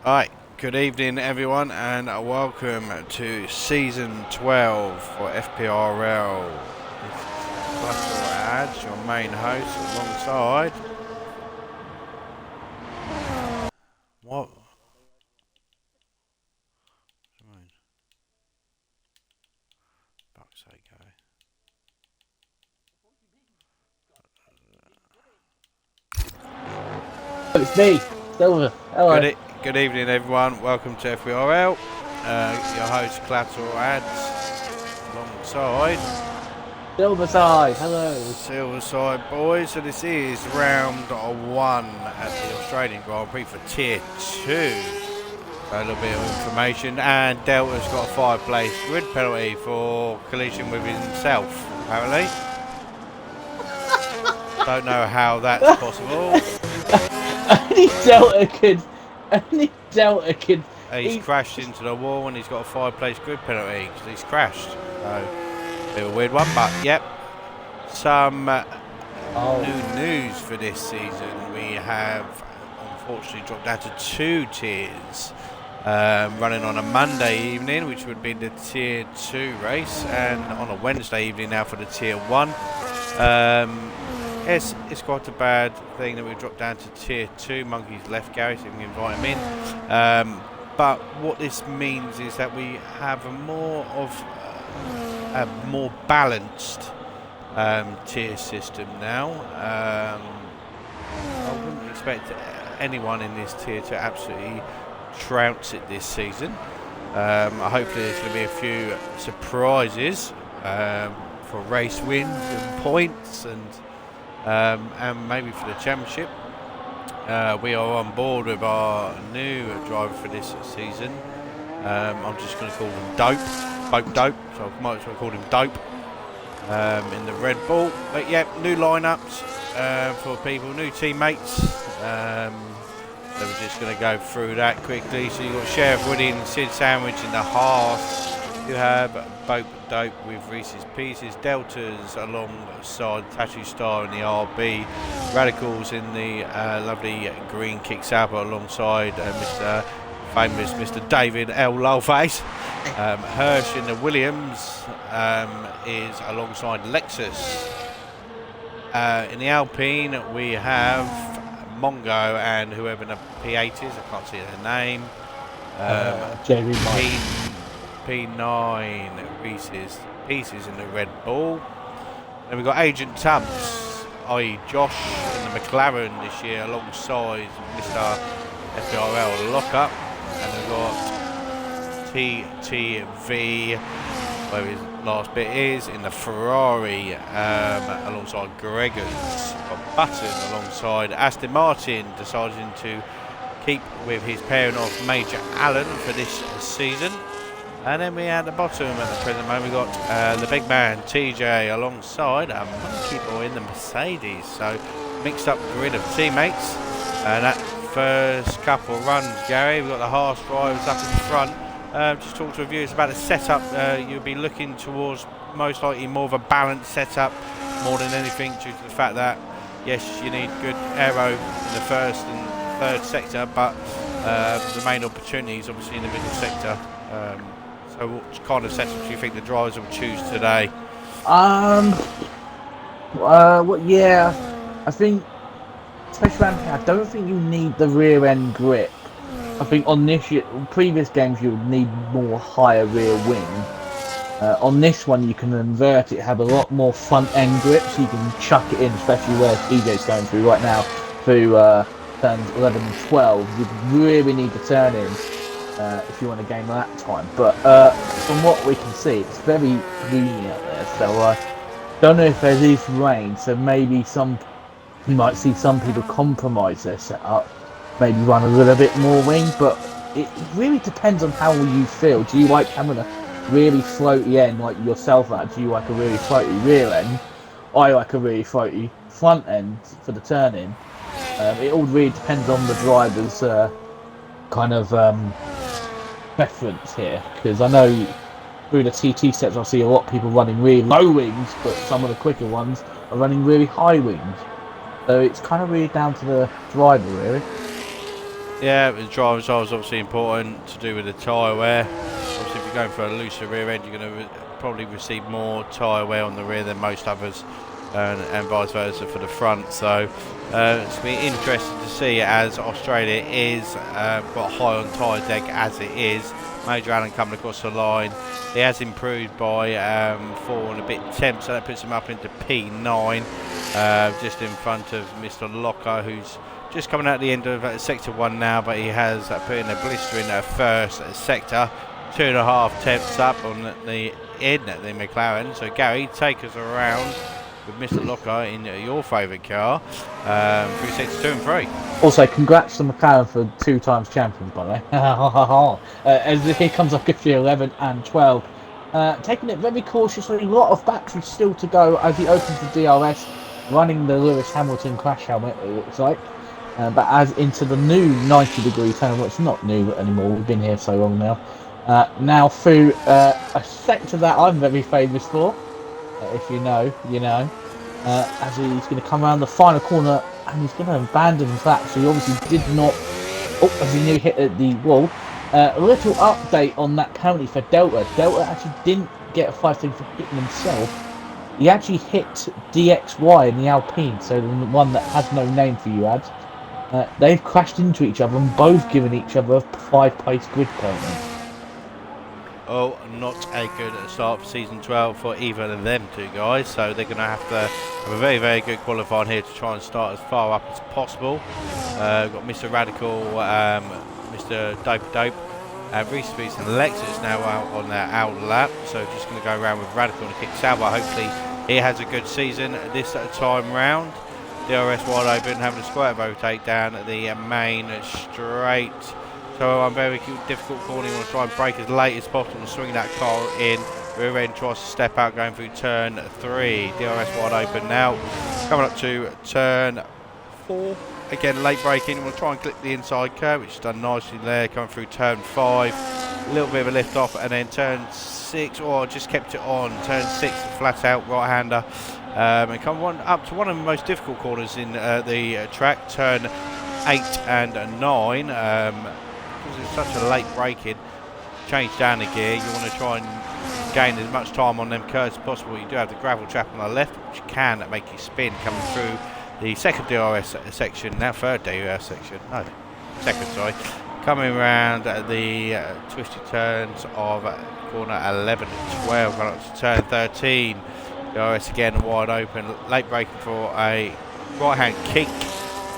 Alright, good evening everyone and welcome to Season 12 for FPRL. This is Russell Ads, your main host, alongside... What? Fuck's sake, It's me, Silver. Hello. Good evening everyone, welcome to FPRL. Your host Collateral Ads, alongside... Silverside, hello. Silverside boys, so this is round 1 at the Australian Grand Prix for Tier 2. A little bit of information, and Delta's got a 5-place grid penalty for collision with himself, apparently. Don't know how that's possible. Only Delta could. He's crashed into the wall and he's got a 5-place grid penalty because he's crashed. So, bit of a weird one, but yep. Some new news for this season. We have unfortunately dropped down to 2 tiers. Running on a Monday evening, which would be the Tier 2 race, and on a Wednesday evening now for the Tier 1. It's quite a bad thing that we've dropped down to Tier 2. Monkey's left, Gary, so we can invite him in. But what this means is that we have a more balanced tier system now. I wouldn't expect anyone in this tier to absolutely trounce it this season. Hopefully there's going to be a few surprises for race wins and points and maybe for the championship. We are on board with our new driver for this season. I'm just going to call him Dope, so I might as well call him Dope in the Red Bull. But yeah, new lineups for people, new teammates. So we're just going to go through that quickly. So you've got Sheriff Woody and Sid Sandwich in the half. You have Dope with Reese's Pieces, Deltas alongside Tattoo Star in the RB, Radicals in the lovely green Kick Sapper alongside Mr. Famous Mr. David L. Lowface. Hirsch in the Williams is alongside Lexus. In the Alpine we have Mongo and whoever the P8 is, I can't see their name. P9 Pieces in the Red Bull. Then we've got Agent Tubbs, i.e. Josh in the McLaren this year alongside Mr. FPRL Lockup. And we've got TTV, where his last bit is, in the Ferrari alongside Gregors. Got Button alongside Aston Martin, deciding to keep with his pairing of Major Allen for this season. And then we at the bottom at the present moment, we've got the big man TJ alongside a Monkey Boy in the Mercedes. So mixed up grid of teammates. And that first couple runs, Gary, we've got the Haas drivers up in front. Just talk to our viewers about the setup. You'll be looking towards most likely more of a balanced setup more than anything, due to the fact that yes, you need good aero in the first and third sector, but the main opportunity is obviously in the middle sector. So what kind of setup do you think the drivers will choose today? Yeah, I think, especially around here, I don't think you need the rear end grip. I think on this previous games you would need more higher rear wing. On this one you can invert it, have a lot more front end grip, so you can chuck it in, especially where TJ's going through right now, through turns 11 and 12. You really need to turn in if you want to gain that time. But from what we can see, it's very gloomy out there, so I don't know if there is rain, so maybe you might see some people compromise their setup, maybe run a little bit more wing, but it really depends on how you feel. Do you like having a really floaty end like yourself out? Do you like a really floaty rear end? I like a really floaty front end for the turn-in. It all really depends on the driver's kind of preference here, because I know through the TT sets I see a lot of people running really low wings, but some of the quicker ones are running really high wings. So it's kind of really down to the driver, really. Yeah, the driver's side is obviously important to do with the tyre wear. Obviously, if you're going for a looser rear end, you're going to probably receive more tyre wear on the rear than most others, and vice versa for the front. So it's been interesting to see, as Australia is got high on tyre deck as it is. Major Allen coming across the line. He has improved by 4 and a bit temps, so that puts him up into P9, just in front of Mr. Locker, who's just coming out the end of sector 1 now, but he has put in a blister in first sector. 2.5 temps up on the end at the McLaren. So Gary, take us around with Mr. Locker in your favourite car through sectors 2 and 3. Also, congrats to McLaren for 2 times champions, by the way. As here comes up Guthrie 11 and 12. Taking it very cautiously, a lot of battery still to go as he opens the DRS, running the Lewis Hamilton crash helmet, it looks like. But as into the new 90-degree turn, well, it's not new anymore, we've been here so long now. Now through a sector that I'm very famous for, if you know, you know. As he's going to come around the final corner and he's going to abandon the track, so he obviously did not, as he nearly hit the wall. A little update on that penalty for Delta. Delta actually didn't get a 5-thing for hitting himself. He actually hit DXY in the Alpine, so the one that has no name for you, ads. They've crashed into each other and both given each other a 5-place grid penalty. Oh, not a good start for season 12 for either of them two guys, so they're going to have a very, very good qualifying here to try and start as far up as possible. Got Mr. Radical, Mr. Dope, and Reese and Lexus now out on their out lap, so just going to go around with Radical and kick Salva. Hopefully he has a good season this time round. DRS wide open, having a square rotate down at the main straight. So I'm very difficult corner. You want to try and brake as late as possible and swing that car in. Rear end tries to step out going through turn 3. DRS wide open now. Coming up to turn 4. Again, late braking. You want to try and clip the inside curve, which is done nicely there. Coming through turn 5. A little bit of a lift off, and then turn 6. Or just kept it on. Turn 6, flat out right hander. And come up to one of the most difficult corners in the track. Turn 8 and 9. Because it's such a late braking, change down the gear. You want to try and gain as much time on them curves as possible. You do have the gravel trap on the left, which can make you spin coming through the second DRS section, now third DRS section, no, second, sorry. Coming around the twisty turns of corner 11 and 12, going up to turn 13. DRS again wide open, late braking for a right hand kick.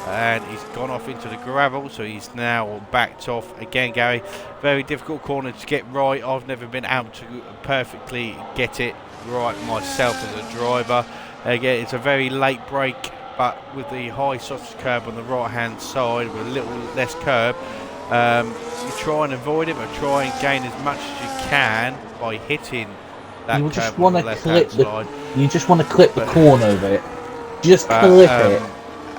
And he's gone off into the gravel, so he's now backed off again. Gary, very difficult corner to get right. I've never been able to perfectly get it right myself as a driver. Again, it's a very late break, but with the high sausage curb on the right hand side with a little less curb, you try and avoid it, but try and gain as much as you can by hitting that you curb just on want the to left clip hand side. You just want to clip the corner of it. Just clip it.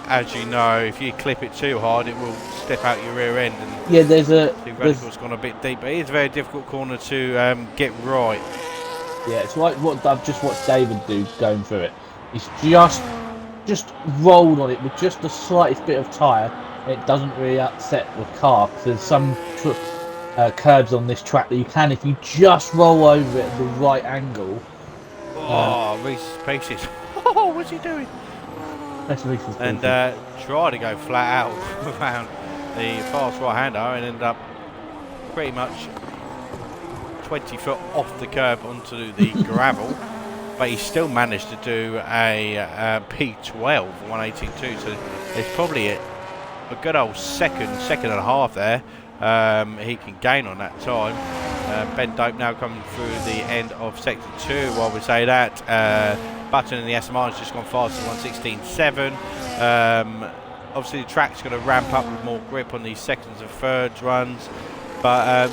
As you know, if you clip it too hard, it will step out your rear end. And yeah, there's a. The radical's gone a bit deep, but it is a very difficult corner to get right. Yeah, it's like what I've just watched David do going through it. He's just rolled on it with just the slightest bit of tyre. It doesn't really upset the car because there's some curbs on this track that you can, if you just roll over it at the right angle. Oh, Reese's Pieces. Oh, what's he doing? And try to go flat out around the fast right hander and end up pretty much 20 foot off the curb onto the gravel, but he still managed to do a P12 118.2, so there's probably a good old second and a half there he can gain on that time. Ben Dope now coming through the end of sector 2 while we say that. Button in the SMR has just gone fast to 116.7. Obviously the track's going to ramp up with more grip on these seconds and thirds runs, but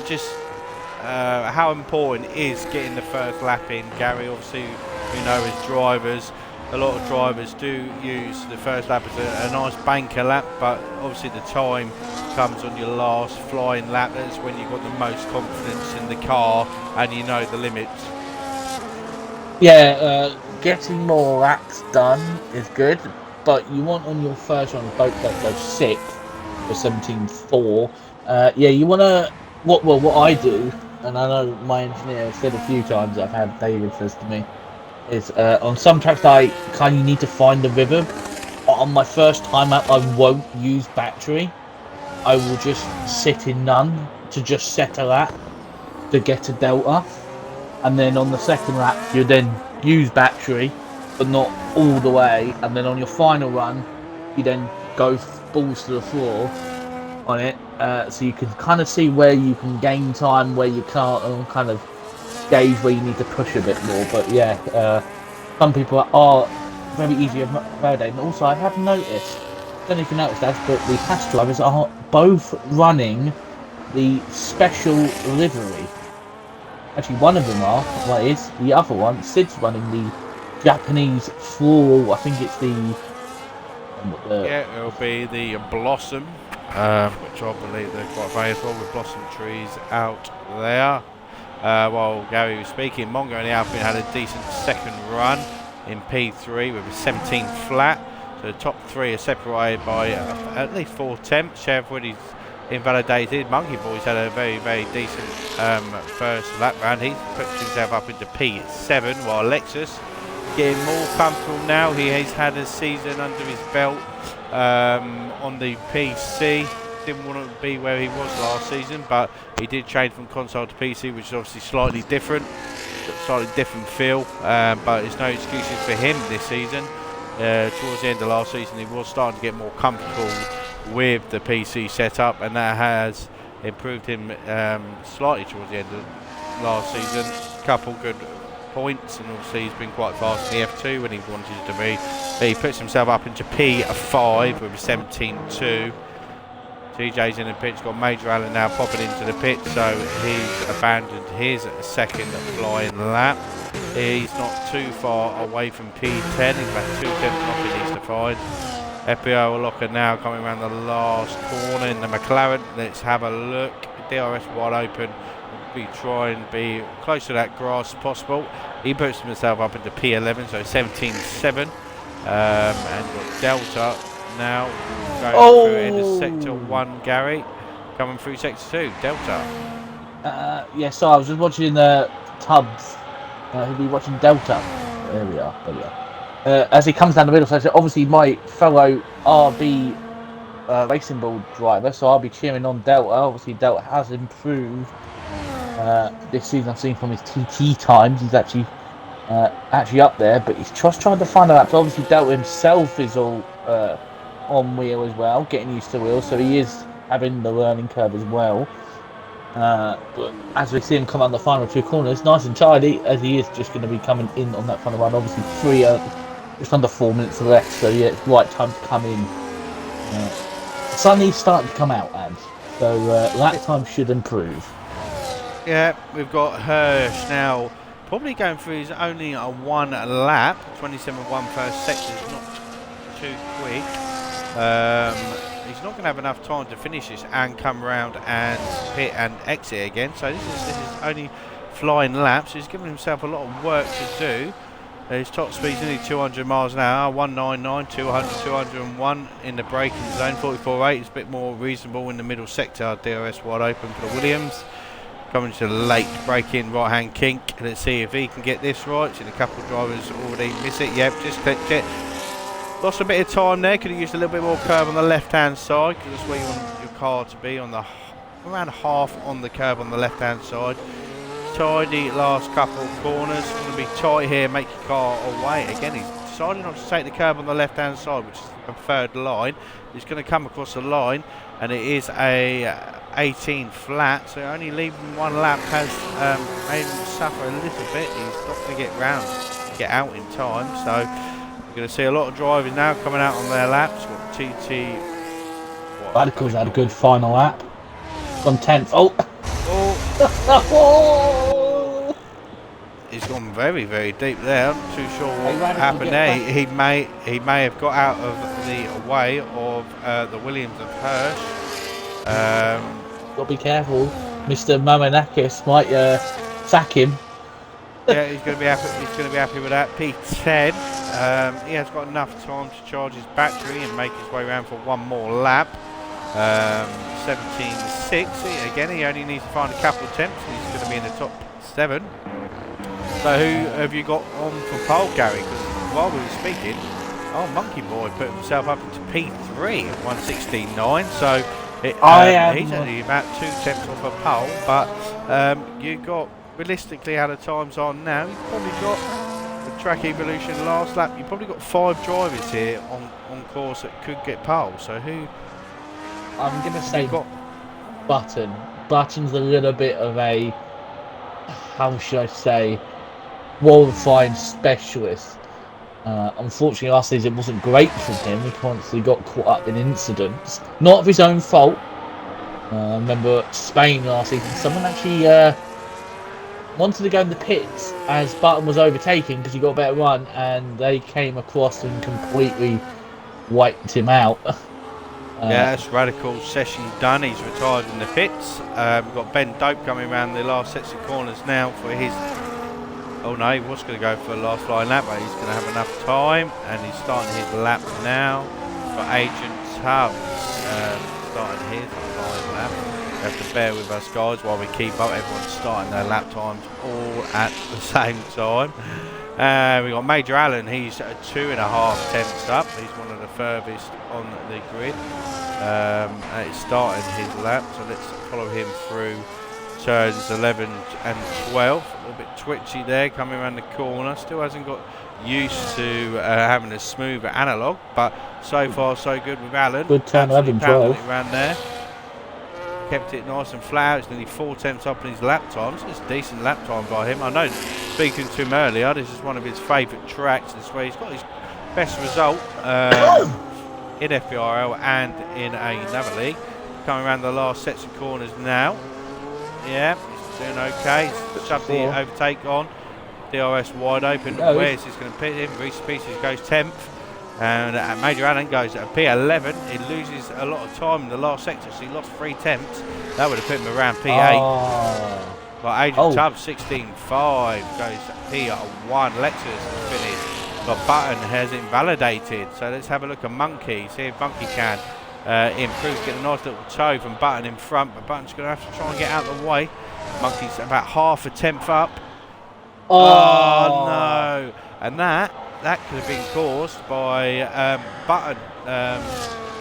how important is getting the first lap in, Gary? Obviously, you know, as drivers, a lot of drivers do use the first lap as a nice banker lap, but obviously the time comes on your last flying lap. That's when you've got the most confidence in the car and you know the limits. Yeah, getting more laps done is good, but you want on your first one boat that goes 6th, for 17.4. Yeah, you want to what I do, and I know my engineer has said a few times. I've had David says to me is on some tracks I kind of need to find the rhythm. On my first time out, I won't use battery. I will just sit in none to just set a lap to get a delta, and then on the second lap you then use battery, but not all the way, and then on your final run you then go balls to the floor on it, so you can kind of see where you can gain time, where you can't, and kind of gauge where you need to push a bit more. But yeah, some people are very easy of validating. And also, I have noticed, I don't know if you noticed that, but the Haas drivers are both running the special livery. Actually, one of them are. What is the other one? Sid's running the Japanese floral. I think it's the. Yeah, it'll be the Blossom, which I believe they're quite famous for, with Blossom trees out there. While Gary was speaking, Mongo and the Alpine had a decent second run in P3 with a 17 flat. So the top three are separated by at least 4 tenths. Sheriff Woody's invalidated. Monkey Boy's had a very, very decent first lap round. He's put himself up into P7, while Lexus getting more comfortable now. He has had a season under his belt on the PC. Didn't want to be where he was last season, but he did change from console to PC, which is obviously slightly different feel, but it's no excuses for him this season. Towards the end of last season, he was starting to get more comfortable with the PC setup, and that has improved him slightly towards the end of last season. Couple good points, and obviously he's been quite fast in the F2 when he wanted to be. But he puts himself up into P5 with a 17.2. TJ's in the pit. He's got Major Allen now popping into the pit, so he's abandoned his second flying lap. He's not too far away from P10. He's about 2 tenths off he needs to find. FPRL locker now coming around the last corner in the McLaren. Let's have a look. DRS wide open. We try and be close to that grass as possible. He puts himself up into P11, so 17.7. And got Delta now going through into sector 1. Gary coming through sector 2. Delta. Yeah, so I was just watching Tubbs. He'll be watching Delta. There we are. As he comes down the middle, so obviously my fellow RB racing ball driver, so I'll be cheering on Delta. Obviously, Delta has improved this season. I've seen from his TT times, he's actually up there, but he's just trying to find out. So obviously, Delta himself is all on wheel as well, getting used to wheel, so he is having the learning curve as well. But as we see him come on the final 2 corners, nice and tidy, as he is just going to be coming in on that final run. Obviously, just under 4 minutes left, so yeah, it's the right time to come in. The sun is starting to come out, and so lap time should improve. Yeah, we've got Hirsch now probably going through his only 1 lap. 27.1 first sector is not too quick. He's not going to have enough time to finish this and come around and pit and exit again. So this is only flying laps. He's given himself a lot of work to do. His top speed's nearly 200 miles an hour, 199, 200, 201 in the braking zone. 44.8 is a bit more reasonable in the middle sector. DRS wide open for the Williams. Coming to the late break-in right-hand kink. Let's see if he can get this right. Seen a couple of drivers already miss it. Yep, just clicked it. Lost a bit of time there. Could have used a little bit more curve on the left-hand side, because that's where you want your car to be, on the around half on the curve on the left-hand side. Tidy last couple of corners. Going to be tight here. Make your car away. Again, he's decided not to take the curve on the left-hand side, which is the preferred line. He's going to come across the line, and it is a 18 flat, so only leaving 1 lap has made him suffer a little bit. He's not going to get out in time, so we're going to see a lot of drivers now coming out on their laps. Got TT. Radicals had a good final lap. Gone 10th. He's gone very, very deep there. I'm not too sure what happened there. He may have got out of the way of the Williams of Hirsch. Got to be careful. Mr. Mamanakis might sack him. Yeah, he's going to be happy. He's going to be happy with that. P10. He has got enough time to charge his battery and make his way around for 1 more lap. 17.6. Again, he only needs to find a couple of attempts. He's going to be in the top 7. So who have you got on for pole, Gary? Because while we were speaking, Monkey Boy put himself up into P3 at 116.9. So he's only about 2 attempts off a pole. But you got, realistically, how the time's on now, you've probably got the track evolution last lap. You've probably got 5 drivers here on course that could get pole. So who? I'm going to say Button. Button's a little bit of a, how should I say, well-refined specialist. Unfortunately, last season it wasn't great for him. He constantly got caught up in incidents. Not of his own fault. Remember Spain last season, someone actually wanted to go in the pits as Button was overtaking because he got a better run, and they came across and completely wiped him out. Yeah, that's radical session done. He's retired in the pits. We've got Ben Dope coming around the last sets of corners now for his... Oh no, he was going to go for the last flying lap, but he's going to have enough time. And he's starting his lap now. For Agent Tubbs starting his flying lap. You have to bear with us, guys, while we keep up. Everyone's starting their lap times all at the same time. We've got Major Allen. He's 2.5 tenths up. He's one of the furthest on the grid. He's starting his lap, so let's follow him through turns 11 and 12. A little bit twitchy there, coming around the corner. Still hasn't got used to having a smooth analog, but so far so good with Allen. Good turn 11, 12. Around there. Kept it nice and flat. It's nearly 4 tenths up in his lap times. It's a decent lap time by him. I know, speaking to him earlier, this is one of his favourite tracks. This way he's got his best result in FPRL and in another league. Coming around the last sets of corners now. Yeah, he's doing okay. He's shoved the overtake on. DRS wide open. Where is this going to pit him? Reese Pieces goes 10th. And Major Allen goes at P11. He loses a lot of time in the last sector, so he lost 3 tenths. That would have put him around P8. But Agent Tubbs 16.5 goes P1. Lexus finished. But Button has invalidated. So let's have a look at Monkey. See if Monkey can improve. Get a nice little toe from Button in front. But Button's going to have to try and get out of the way. Monkey's about half a tenth up. Oh no. And that could have been caused by Button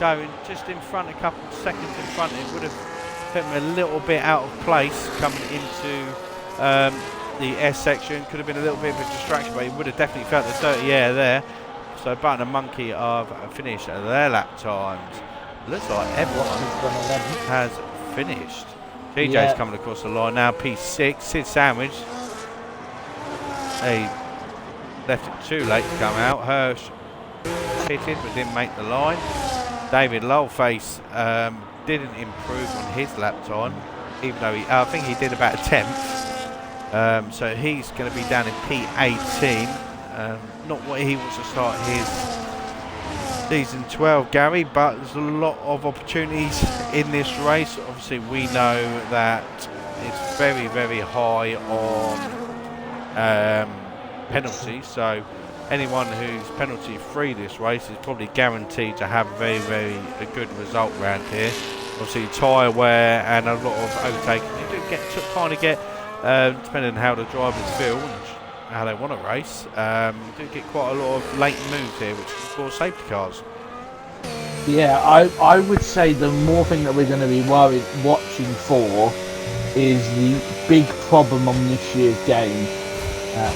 going just in front, a couple of seconds in front. It would have put him a little bit out of place coming into the S section. Could have been a little bit of a distraction, but he would have definitely felt the dirty air there. So Button and Monkey have finished their lap times. Looks like everyone has finished. TJ's coming across the line now, P6. Sid Sandwich. He left it too late to come out. Hirsch pitted but didn't make the line. David Lowface didn't improve on his lap time, even though I think he did about a tenth. So he's going to be down in P18. Not what he wants to start his season 12, Gary, but there's a lot of opportunities in this race. Obviously, we know that it's very, very high on penalties, so anyone who's penalty free this race is probably guaranteed to have a very, very good result round here. Obviously tyre wear and a lot of overtaking. You do get depending on how the drivers feel and how they want to race, you do get quite a lot of late moves here, which can cause safety cars. Yeah, I would say the more thing that we're going to be watching for is the big problem on this year's game.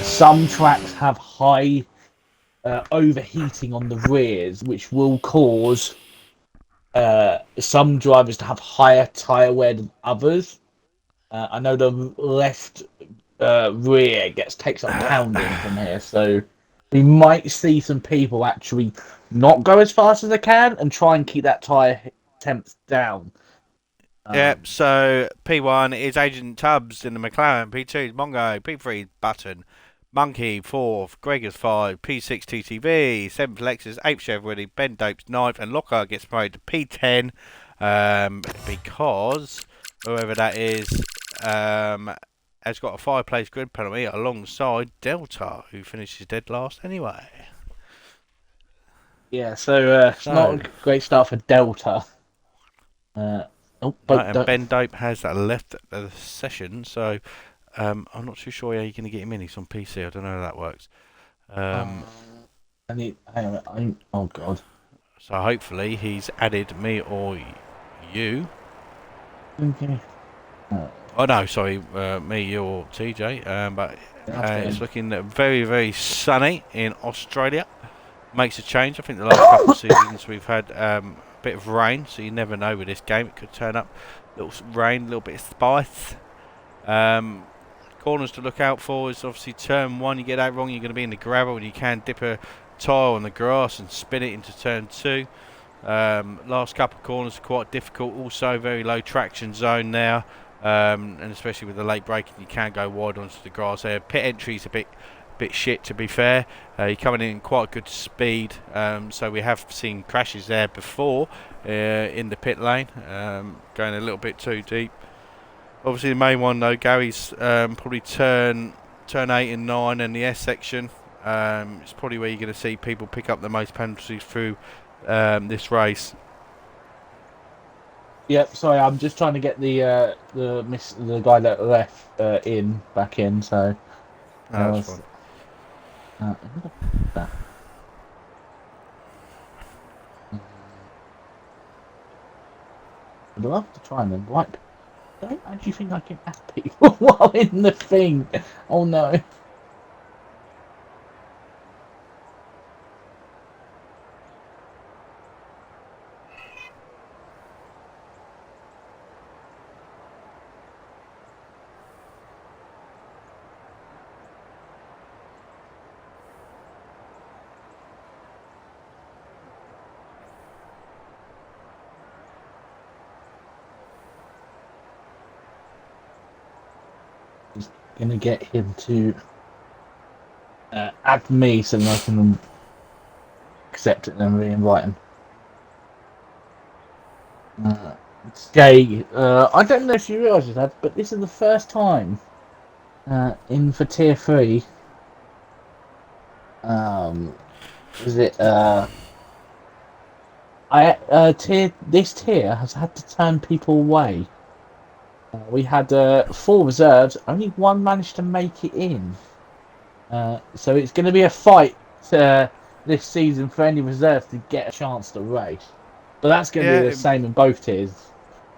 Some tracks have high overheating on the rears, which will cause some drivers to have higher tyre wear than others. I know the left rear takes up pounding from here, so we might see some people actually not go as fast as they can and try and keep that tyre temps down. Yep, so P1 is Agent Tubbs in the McLaren, P2 is Mongo, P3 Button, Monkey 4th, Greg is 5, P6 TTV, 7th Lexus, 8th Chevrolet, Ben Dope's 9th, and Locker gets promoted to P10 because whoever that is has got a 5-place grid penalty alongside Delta, who finishes dead last anyway. Yeah, so it's not a great start for Delta. Oh, No, but and Ben Dope has left the session, so I'm not too sure how you're going to get him in. He's on PC. I don't know how that works. I need. Hang on. Oh God. So hopefully he's added me or you. Okay. Oh no, sorry, me, you or TJ. But That's it's good. looking very, very sunny in Australia. Makes a change. I think the last couple of seasons we've had a bit of rain, so you never know with this game. It could turn up a little rain, a little bit of spice. Corners to look out for is obviously turn 1. You get that wrong, you're going to be in the gravel, and you can dip a tire on the grass and spin it into turn 2. Last couple of corners are quite difficult. Also, very low traction zone now, and especially with the late braking, you can go wide onto the grass there. Pit entry's a bit shit, to be fair. You're coming in quite good speed, so we have seen crashes there before in the pit lane, going a little bit too deep. Obviously the main one though, Gary's probably turn 8 and 9 and the S section. It's probably where you're going to see people pick up the most penalties through this race. Yep. Sorry, I'm just trying to get the guy that left back in. So No, that's fine. who the f- that? I'd love to try and invite. I don't actually think I can add people while in the thing. Oh no. Just gonna get him to add me so that I can accept it and then re-invite him. Jay, I don't know if you realise that, but this is the first time in for tier 3. Is it this tier has had to turn people away. We had 4 reserves, only 1 managed to make it in. So it's going to be a fight this season for any reserves to get a chance to race. But that's going to be Yeah, the same in both tiers.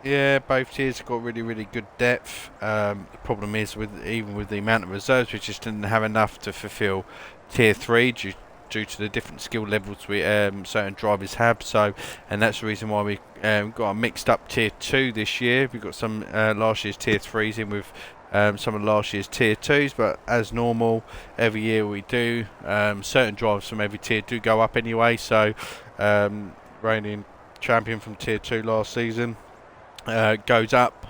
yeah, both tiers have got really, really good depth. The problem is even with the amount of reserves, we just didn't have enough to fulfil tier 3 due to the different skill levels we certain drivers have. So, and that's the reason why we got a mixed up tier 2 this year. We've got some last year's tier 3s in with some of last year's tier 2s, but as normal, every year we do. Certain drivers from every tier do go up anyway. So, reigning champion from tier 2 last season goes up,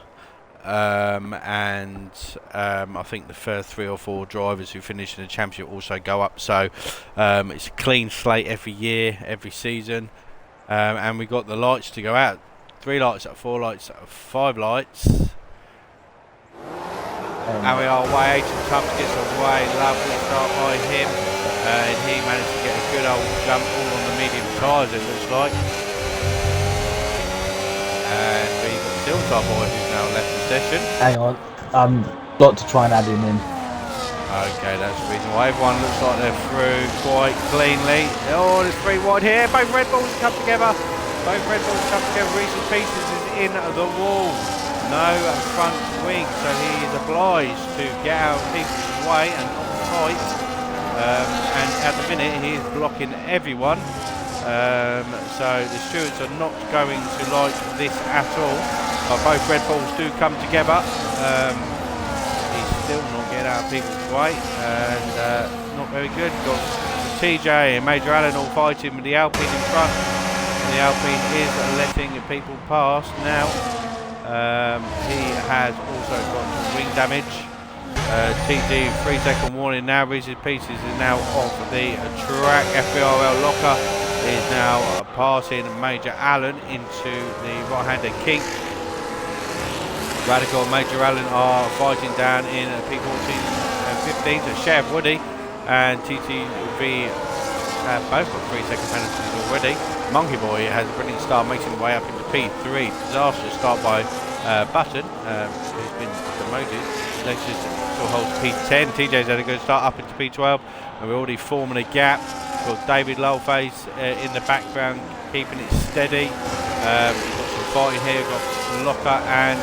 and I think the first 3 or 4 drivers who finish in the championship also go up. So it's a clean slate every year, every season, and we got the lights to go out. 3 lights out, 4 lights out, 5 lights. And we are away. Agent Tubbs gets away. Lovely start by him, and he managed to get a good old jump all on the medium tyres, it looks like. And we've got Siltar Boy who's now left the session. Hang on, got to try and add him in. Okay, that's the reason why everyone looks like they're through quite cleanly. Oh, there's 3 wide here. Both Red Bulls come together. Both Red Bulls come together. Reese's Pieces is in the wall. No front wing, so he is obliged to get out of Pieces' way and not fight. And at the minute, he is blocking everyone. So the stewards are not going to like this at all. But both Red Bulls do come together. He's still not getting out of people's way, and not very good. Got TJ and Major Allen all fighting with the Alpine in front. The Alpine is letting people pass now. He has also got some wing damage. TG 3-second warning now. Reese's Pieces is now off the track. FPRL locker is now passing Major Allen into the right-hander kink. Radical and Major Allen are fighting down in P14 and 15, so Sheriff Woody and TTV have both got 3-second penalties already. Monkey Boy has a brilliant start, making his way up into P3. Disastrous start by Button, who's been demoted. Lexus still holds P10. TJ's had a good start up into P12, and we're already forming a gap. We've got David Lowface in the background, keeping it steady. We've got some fighting here. We've got Locker and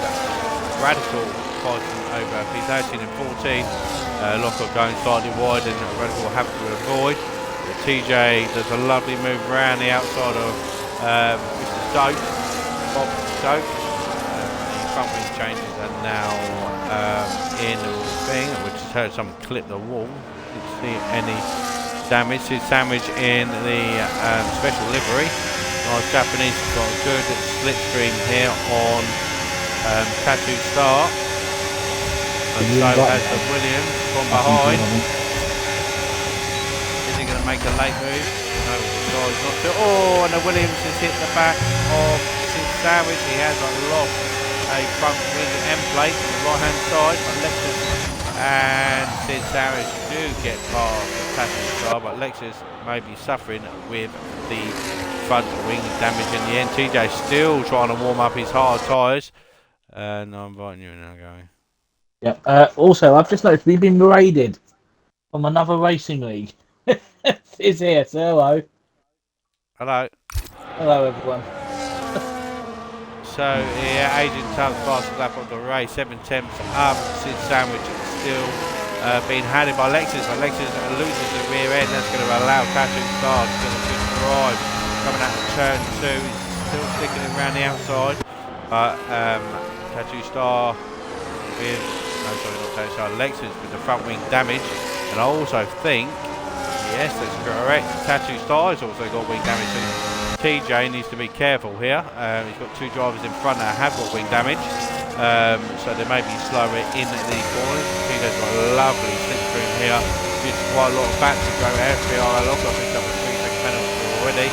Radical fighting over P13 and 14. Locker going slightly wide, and Radical will have to avoid. But TJ does a lovely move around the outside of Mr. Stokes, Bob Stokes. The front wing changes are now in the thing, and we just heard someone clip the wall. Didn't see any damage. His sandwich in the special livery. Nice Japanese, got a good slipstream here on Tattoo Star. And so has the Williams from behind. Is he going to make a late move? No, he's not to. Oh, and the Williams has hit the back of his sandwich. He has lost a front wing end plate on the right hand side, but Lexus and Sid Sandwich do get past the Tattoo Star, but Lexus may be suffering with the front wing damage in the end. TJ still trying to warm up his hard tyres. And I'm inviting you now, going. Yeah. Also, I've just noticed we've been raided from another racing league. It's here, so hello. Hello. Hello, everyone. So, yeah, Adrian Tubbs fastest lap of the race, 7 tenths up. Sid Sandwich still being handled by Lexus, but Lexus loses the rear end. That's going to allow Tattoo Star to get a good drive. Coming out of turn 2, he's still sticking it around the outside, but Tattoo Star with, no sorry, not Tattoo Star, Lexus with the front wing damage. And I also think, yes, that's correct, Tattoo Star has also got wing damage. So TJ needs to be careful here. He's got two drivers in front that have got wing damage, so they may be slower in these corners. TJ's got a lovely slipstream here. It's quite a lot of back to go. FPRL I picked up a 3-second penalty already.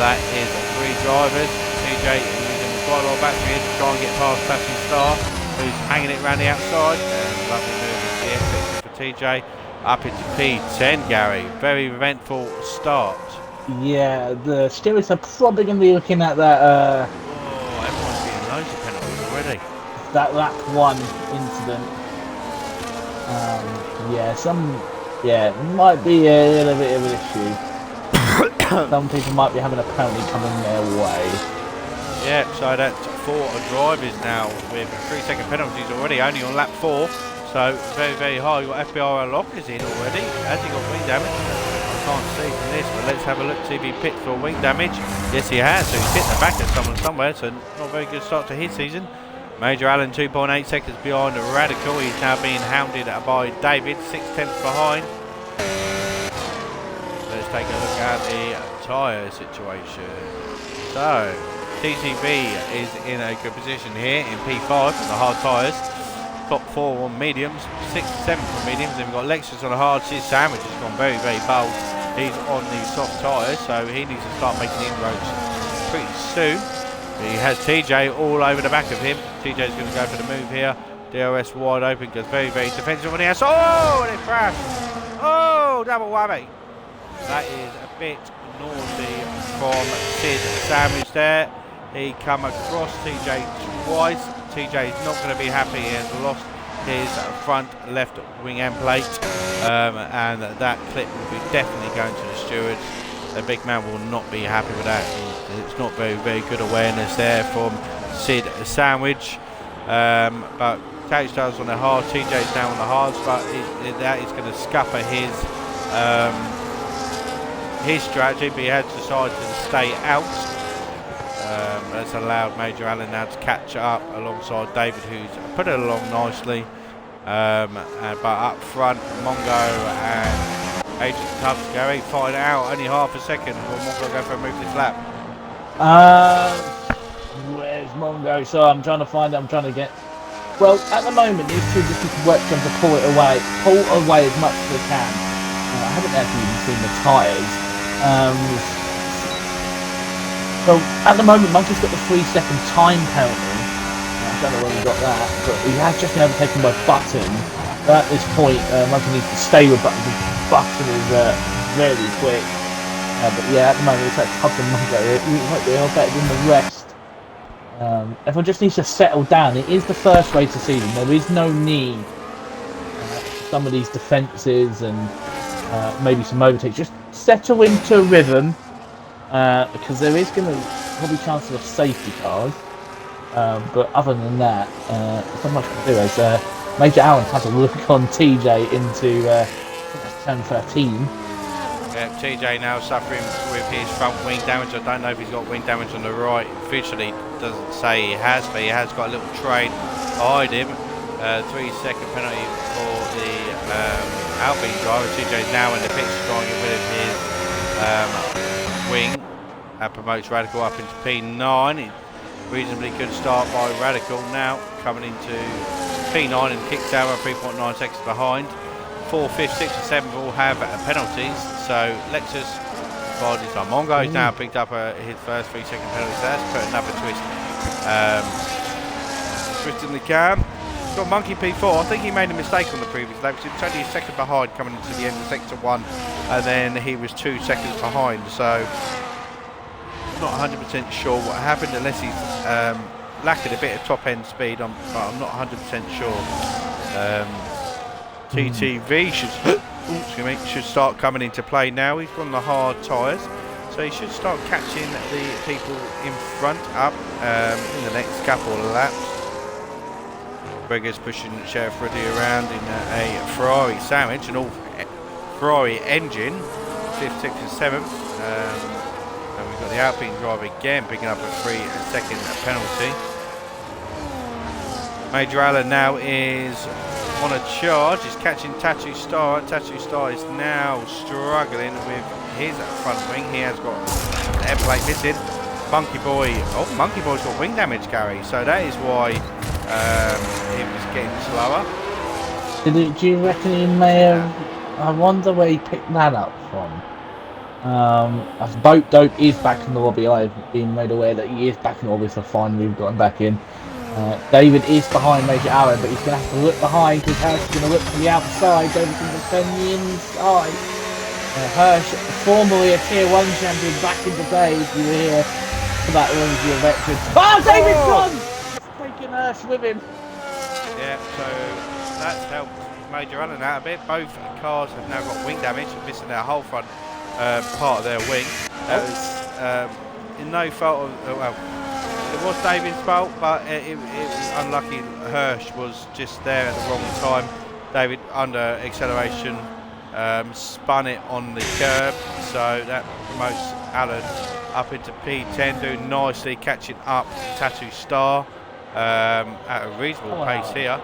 That is 3 drivers. TJ using quite a lot of battery here to try and get past Tattoo Star, who's hanging it around the outside. And lovely move into the exit for TJ. Up into P10, Gary. Very eventful start. Yeah, the stewards are probably going to be looking at that. Oh, everyone's getting loads of penalties already. That lap 1 incident. Yeah, might be a little bit of an issue. Some people might be having a penalty coming their way. Yeah, so that's 4 drivers now with 3-second penalties already, only on lap 4. So very, very high. You've got FPRL Lockers in already. Has he got wing damage? I can't see from this, but let's have a look, see if he picked for wing damage. Yes, he has. So he's hit the back of someone somewhere, so not a very good start to his season. Major Allen 2.8 seconds behind Radical. He's now being hounded by David, 6 tenths behind. Let's take a look at the tyre situation. So TCB is in a good position here in P5 with the hard tyres. Top 4 on mediums, 6, 7 on mediums. Then we've got Lexus on the hard. Sid Sandwich has gone very, very bold. He's on the soft tyres, so he needs to start making inroads pretty soon. He has TJ all over the back of him. TJ's going to go for the move here. DRS wide open, goes very, very defensive on the outside. Oh, and it crashed. Oh, double whammy. That is a bit naughty from Sid Sandwich there. He come across TJ twice. TJ is not going to be happy. He has lost his front left wing end plate, and that clip will be definitely going to the stewards. The big man will not be happy with that. It's not very, very good awareness there from Sid Sandwich. But Tattoo Star's on the hard, TJ's down on the hards, but that is going to scupper his strategy, but he has decided to stay out. That's allowed Major Allen now to catch up alongside David, who's put it along nicely. But up front, Mongo and Agent Tubbs, Gary, find out only half a second. Will Mongo go for a move this lap? Where's Mongo? So I'm trying to find it. I'm trying to get. Well, at the moment, these two just need to work together to pull away as much as they can. I haven't actually even seen the tyres. So at the moment, Monkey's got the 3-second time penalty. I don't know when he got that, but he has just been overtaken by Button. But at this point, Monkey needs to stay with Button because Button is very quick. But yeah, at the moment it's like Hub and Mungo. They are better than the rest. Everyone just needs to settle down. It is the first race of the season. There is no need for some of these defences and maybe some overtakes. Just settle into a rhythm because there is going to probably chances of safety cars. But other than that, there's not much to do. As Major Allen's had to look on TJ into I think that's turn 13. Yeah, TJ now suffering with his front wing damage. I don't know if he's got wing damage on the right. Visually doesn't say he has, but he has got a little train behind him. 3-second penalty for the Alpine driver. TJ's now in the pits trying to get rid of his wing. That promotes Radical up into P9. Reasonably good start by Radical now coming into P9 and kicked down 3.9 seconds behind. 4, 5, 6 and 7 all have penalties, so Lexus bodies on Mongo's now picked up his first 3-second penalty, so that's put another twist in the cam. Got Monkey P4. I think he made a mistake on the previous lap. He was only a second behind coming into the end of sector 1, and then he was 2 seconds behind, so not 100% sure what happened unless he's lacking a bit of top end speed, but I'm not 100% sure. TTV should start coming into play now. He's on the hard tyres, so he should start catching the people in front up in the next couple of laps. Breggers pushing Sheriff Ruddy around in a Ferrari sandwich, an all Ferrari engine, 5th, 6th and 7th. And we've got the Alpine driver again picking up a 3-second penalty. Major Allen now is on a charge. He's catching Tattoo Star. Tattoo Star is now struggling with his front wing. He has got the air plate missing. Monkey Boy. Oh, Monkey Boy's got wing damage, Gary. So that is why he was getting slower. Do you reckon he may have? I wonder where he picked that up from. As Boat Dope is back in the lobby. I've been made aware that he is back in the lobby, so finally we've got him back in. David is behind Major Allen, but he's going to have to look behind because Hirsch is going to look to the outside. David's going to defend the inside. Hirsch, formerly a Tier 1 champion, back in the day, if you were here for that Olympic veteran. Oh, David's gone! He's taking Hirsch with him. Yeah, so that's helped Major Allen out a bit. Both cars have now got wing damage, missing their whole front part of their wing. That was in no fault of, well, it was David's fault, but it was unlucky. Hirsch was just there at the wrong time. David, under acceleration, spun it on the curb, so that promotes Allen up into P10, doing nicely, catching up Tattoo Star at a reasonable pace here.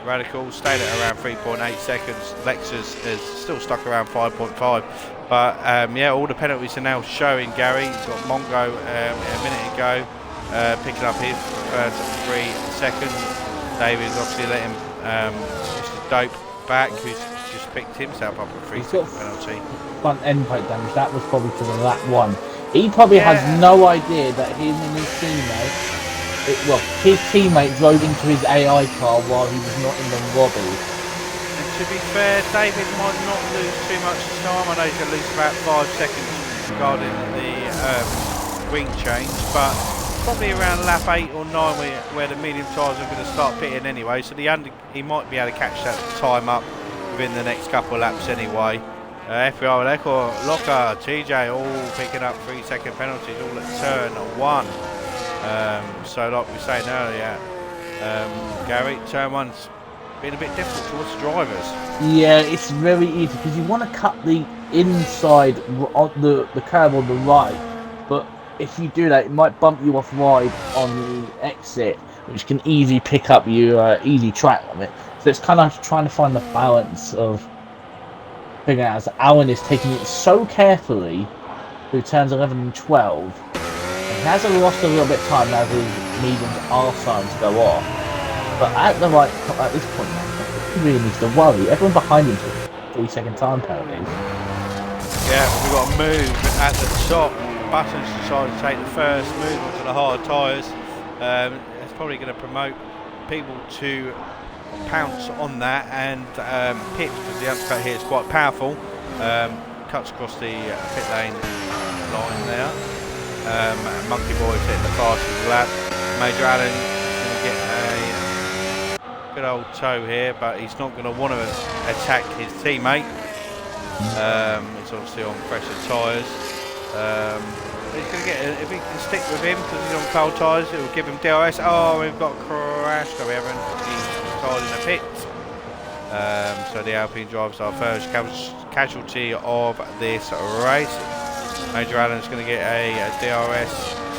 Radical stayed at around 3.8 seconds. Lexus is still stuck around 5.5. But yeah, all the penalties are now showing. Gary, he's got Mongo a minute ago, picking up his first 3 seconds. David's obviously letting Mr. Dope back, who's just picked himself up a 3-second penalty. Front end plate damage, that was probably for the lap 1. He probably has no idea that him and his teammate, his teammate drove into his AI car while he was not in the lobby. To be fair, David might not lose too much time. I know he's going to lose about 5 seconds regarding the wing change, but probably around lap 8 or 9 where the medium tyres are going to start pitting anyway, so he might be able to catch that time up within the next couple of laps anyway. FPRL, Locker, TJ all picking up 3-second penalties all at turn 1. So like we were saying earlier, Gary, turn 1's been a bit difficult towards the drivers. Yeah, it's very easy because you want to cut the inside on the curb on the right, but if you do that, it might bump you off wide on the exit, which can easily pick up your easy track on it. So it's kind of trying to find the balance of figuring out as Alan is taking it so carefully through turns 11 and 12. He hasn't lost a little bit of time as his mediums are starting to go off. But at this point now, he really needs to worry. Everyone behind him took 3-second time penalties. Yeah, we've got a move at the top. Buttons decided to take the first move onto the hard tyres. It's probably going to promote people to pounce on that and pit, because the undercut here is quite powerful. cuts across the pit lane line there. And Monkey Boy's hitting the fastest lap. Major Allen going to get a good old toe here, but he's not going to want to attack his teammate. It's obviously on fresher tyres. He's going to get, if he can stick with him because he's on cold tyres, it will give him DRS. Oh, we've got a crash. No, we haven't. He's tied in the pits. So the Alpine drives our first casualty of this race. Major Allen's going to get a DRS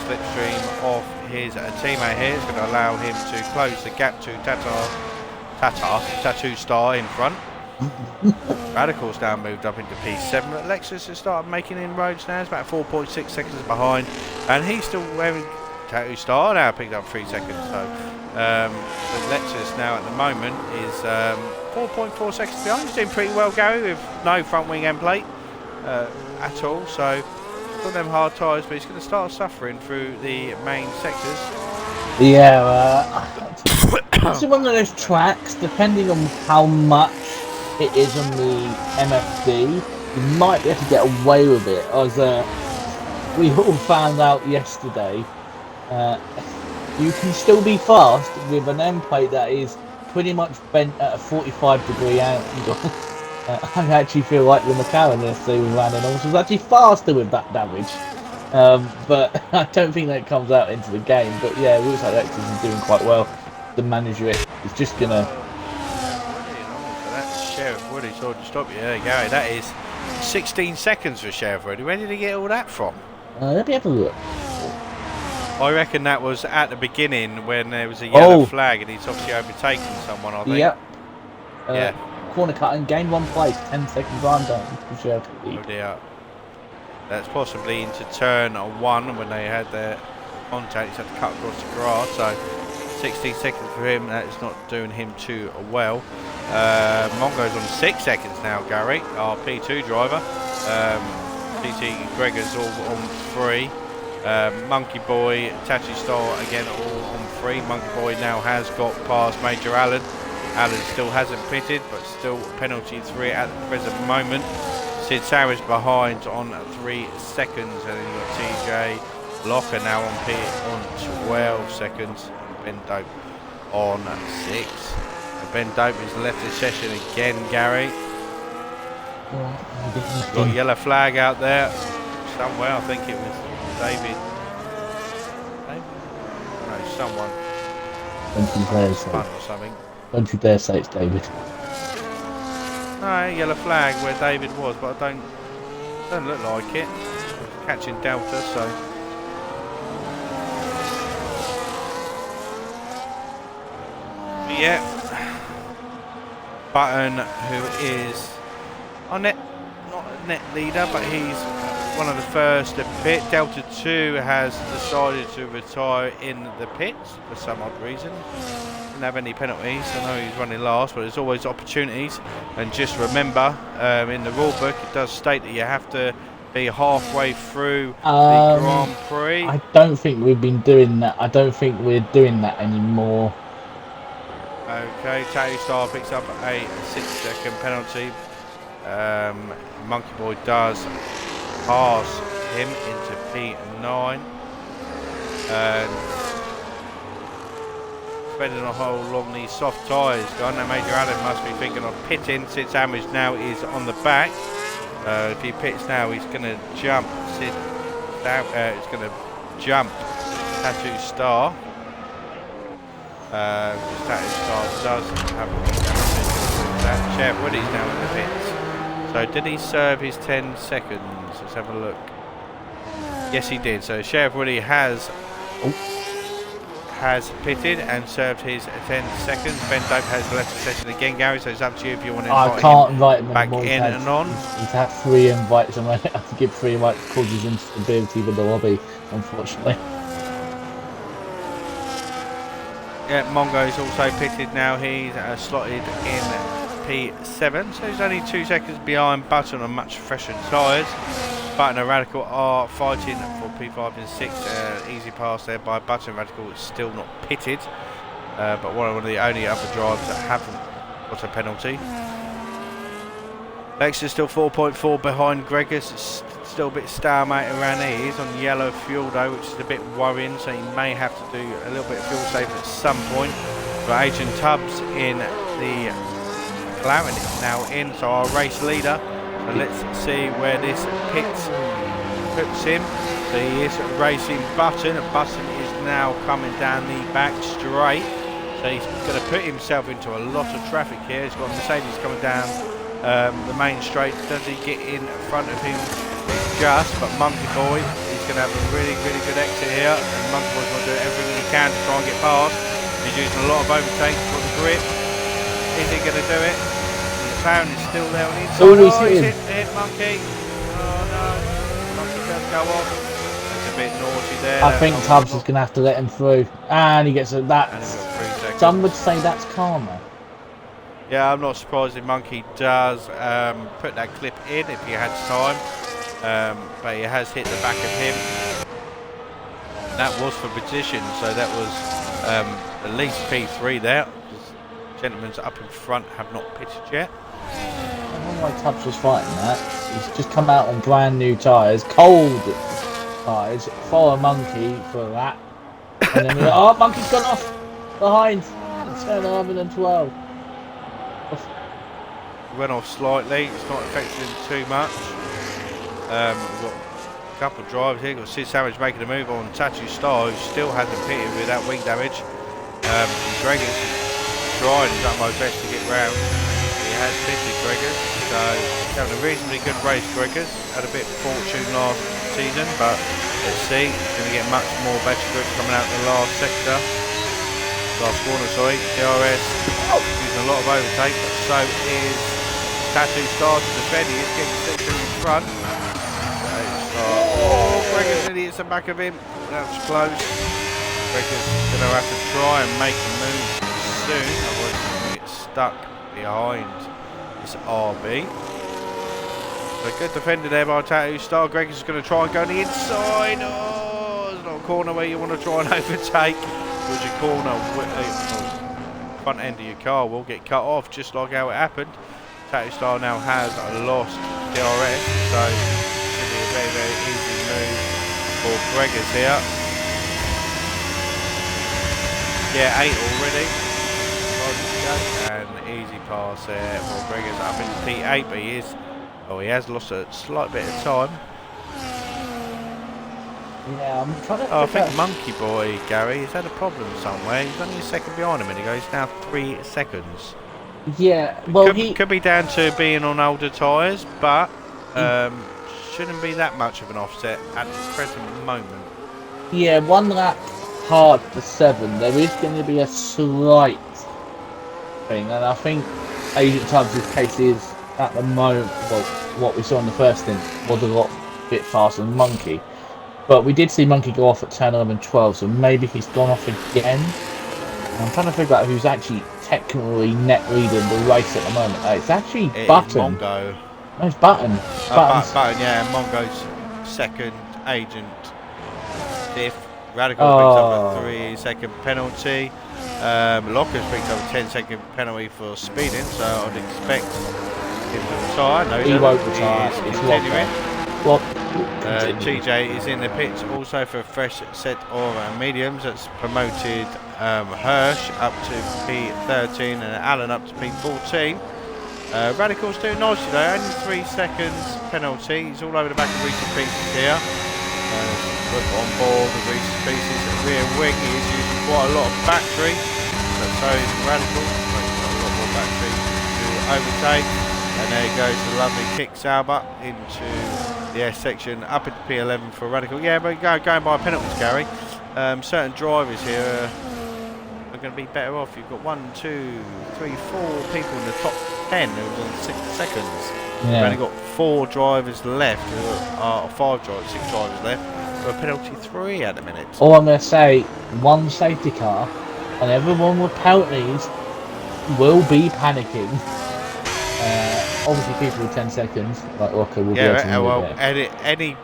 slipstream off his teammate here. It's going to allow him to close the gap to Tattoo Star in front. Radical's now moved up into P7, but Lexus has started making inroads now. It's about 4.6 seconds behind, and he's still wearing Tattoo Star now picked up 3 seconds. So Lexus now at the moment is 4.4 seconds behind. He's doing pretty well, Gary, with no front wing end plate at all. So got them hard tyres, but he's going to start suffering through the main sectors. Yeah, it's one of those tracks, depending on how much it is on the MFD, you might be able to get away with it. As we all found out yesterday, you can still be fast with an end plate that is pretty much bent at a 45-degree angle. I actually feel like the McLaren yesterday was landing on was actually faster with that damage. But I don't think that comes out into the game. But yeah, it looks like Lexus is doing quite well to manage it. It's just gonna. That's Sheriff Woody. Sorry to stop you there, Gary. That is 16 seconds for Sheriff Woody. Where did he get all that from? Let me have a look. I reckon that was at the beginning when there was a yellow flag and he's obviously overtaken someone, I think. Yep. Yeah. Corner cut and gained 1 place. 10 seconds on down. Oh dear. That's possibly into turn 1 when they had their contact. He's had to cut across the grass, so 16 seconds for him. That is not doing him too well. Mongo's on 6 seconds now, Gary, our P2 driver. PT Gregor's all on 3. Monkey Boy, Tattoo Star again all on 3. Monkey Boy now has got past Major Allen. Allen still hasn't pitted, but still penalty 3 at the present moment. Sid Sandwich behind on 3 seconds, and then you've got TJ Locker now on pit on 12 seconds. Ben Dope on 6. And Ben Dope has left the session again, Gary. Got a yellow flag out there somewhere. I think it was David. No, someone. Don't you dare say. Or something. Don't you dare say it's David. No, yellow flag where David was, but I don't look like it. Catching Delta, so. But yeah. Button, who is not a net leader, but he's one of the first to pit. Delta 2 has decided to retire in the pits for some odd reason. Didn't have any penalties. I know he's running last, but there's always opportunities. And just remember, in the rule book, it does state that you have to be halfway through the Grand Prix. I don't think we've been doing that. I don't think we're doing that anymore. Okay, Tattoo Star picks up a 6-second penalty. Monkey Boy does pass him into P9. And spending a hole along these soft tyres. Now Major Allen must be thinking of pitting. Sid Sandwich now is on the back. If he pits now, he's going to jump. It's going to jump Tattoo Star. Tattoo Star does have that. Sheriff Woody's now in the pits. So did he serve his 10 seconds? Let's have a look. Yes, he did. So Sheriff Woody has pitted and served his 10 seconds. Ben Dope has left the session again, Gary, so it's up to you if you want to invite him back in and on. He's had 3 invites and I have to give 3 invites causes instability with the lobby, unfortunately. Yeah, Mongo's also pitted now. He's slotted in P7, so he's only 2 seconds behind Button on much fresher tyres. Button and Radical are fighting for P5 and 6. Easy pass there by Button. Radical is still not pitted, but one of the only other drivers that haven't got a penalty. Lex is still 4.4 behind Gregors. It's still a bit stalemate around here. He's on yellow fuel though, which is a bit worrying, so he may have to do a little bit of fuel saving at some point. But Agent Tubbs in the McLaren is now in, so our race leader. So let's see where this puts him. So he is racing Button. Button is now coming down the back straight. So he's going to put himself into a lot of traffic here. He's got Mercedes coming down the main straight. Does he get in front of him just? But Monkey Boy is going to have a really, really good exit here. And Monkey Boy's going to do everything he can to try and get past. He's using a lot of overtakes for the grip. Is he going to do it? McLaren is still there on the inside. He's hit Monkey. Oh no. Monkey does go off. It's a bit naughty there. I think Tubbs is going to have to let him through. And he gets that. Some would say that's karma. Yeah, I'm not surprised if Monkey does put that clip in if he has time. But he has hit the back of him. And that was for position, so that was at least P3 there. Gentlemen's up in front have not pitched yet. I don't know why Tubbs was fighting that. He's just come out on brand new tyres, cold tyres, follow Monkey for that. And then oh, Monkey's gone off behind. Turn 11 and 12. Went off slightly, it's not affecting him too much. We've got a couple of drivers here. We've got Sid Savage making a move on Tattoo Star, who still hasn't pitted without wing damage. Gregors trying his utmost best to get round. He has pitted Gregors, so he's having a reasonably good race. Gregors had a bit of fortune last season, but let's see, he's going to get much more better grip coming out in the last sector. Last corner, sorry. DRS using a lot of overtake, but so is Tattoo Star to defend. He is getting 6 in front. Oh, Gregors nearly hits the back of him. That was close. Gregors going to have to try and make a move soon, otherwise he's going to get stuck behind this RB. So good defender there by Tattoo Star. Gregors is going to try and go on the inside. Oh, it's not a corner where you want to try and overtake. Because your corner, front end of your car will get cut off, just like how it happened. Tattoo Star now has lost DRS, so it's going to be a very, very easy move for Gregors here. Yeah, 8 already. And easy pass there for Gregors up into P8, but he has lost a slight bit of time. Yeah, I'm trying to. I think Monkey Boy, Gary, he's had a problem somewhere. He's only a second behind a minute ago. He's now 3 seconds. Yeah, well, could be down to being on older tyres, but shouldn't be that much of an offset at the present moment. Yeah, 1 lap hard for 7. There is going to be a slight thing, and I think Agent Tubbs' case is at the moment. Well, what we saw in the first stint was a bit faster than Monkey. But we did see Monkey go off at 10, 11, 12, so maybe he's gone off again. I'm trying to figure out who's actually technically net leading the race at the moment. It's actually Button. Mongo. No, it's Button. Button, yeah. Mongo's second, Agent 5th. Radical picks up a 3-second penalty. Locker's picked up a 10-second penalty for speeding, so I'd expect him to retire. No, he won't retire. He's continuing. TJ is in the pits also for a fresh set of mediums. That's promoted Hirsch up to P13 and Allen up to P14. Radical's doing nicely though, only 3 seconds penalty. He's all over the back of Reese's Pieces here. On board the Reese's Pieces. The rear wing he is using quite a lot of battery, but so is Radical. He's got a lot more battery to overtake. And there he goes, the lovely kick Sauber into the S section, up into P11 for Radical. Yeah, but going by penalties, Gary. Certain drivers here are going to be better off. You've got 1, 2, 3, 4 people in the top 10 who was on 6 seconds. Yeah. You've only got 4 drivers left, 6 drivers left, for a penalty 3 at the minute. All I'm going to say, 1 safety car, and everyone with penalties will be panicking. Obviously, people with 10 seconds, like Rocco, will be able to move there.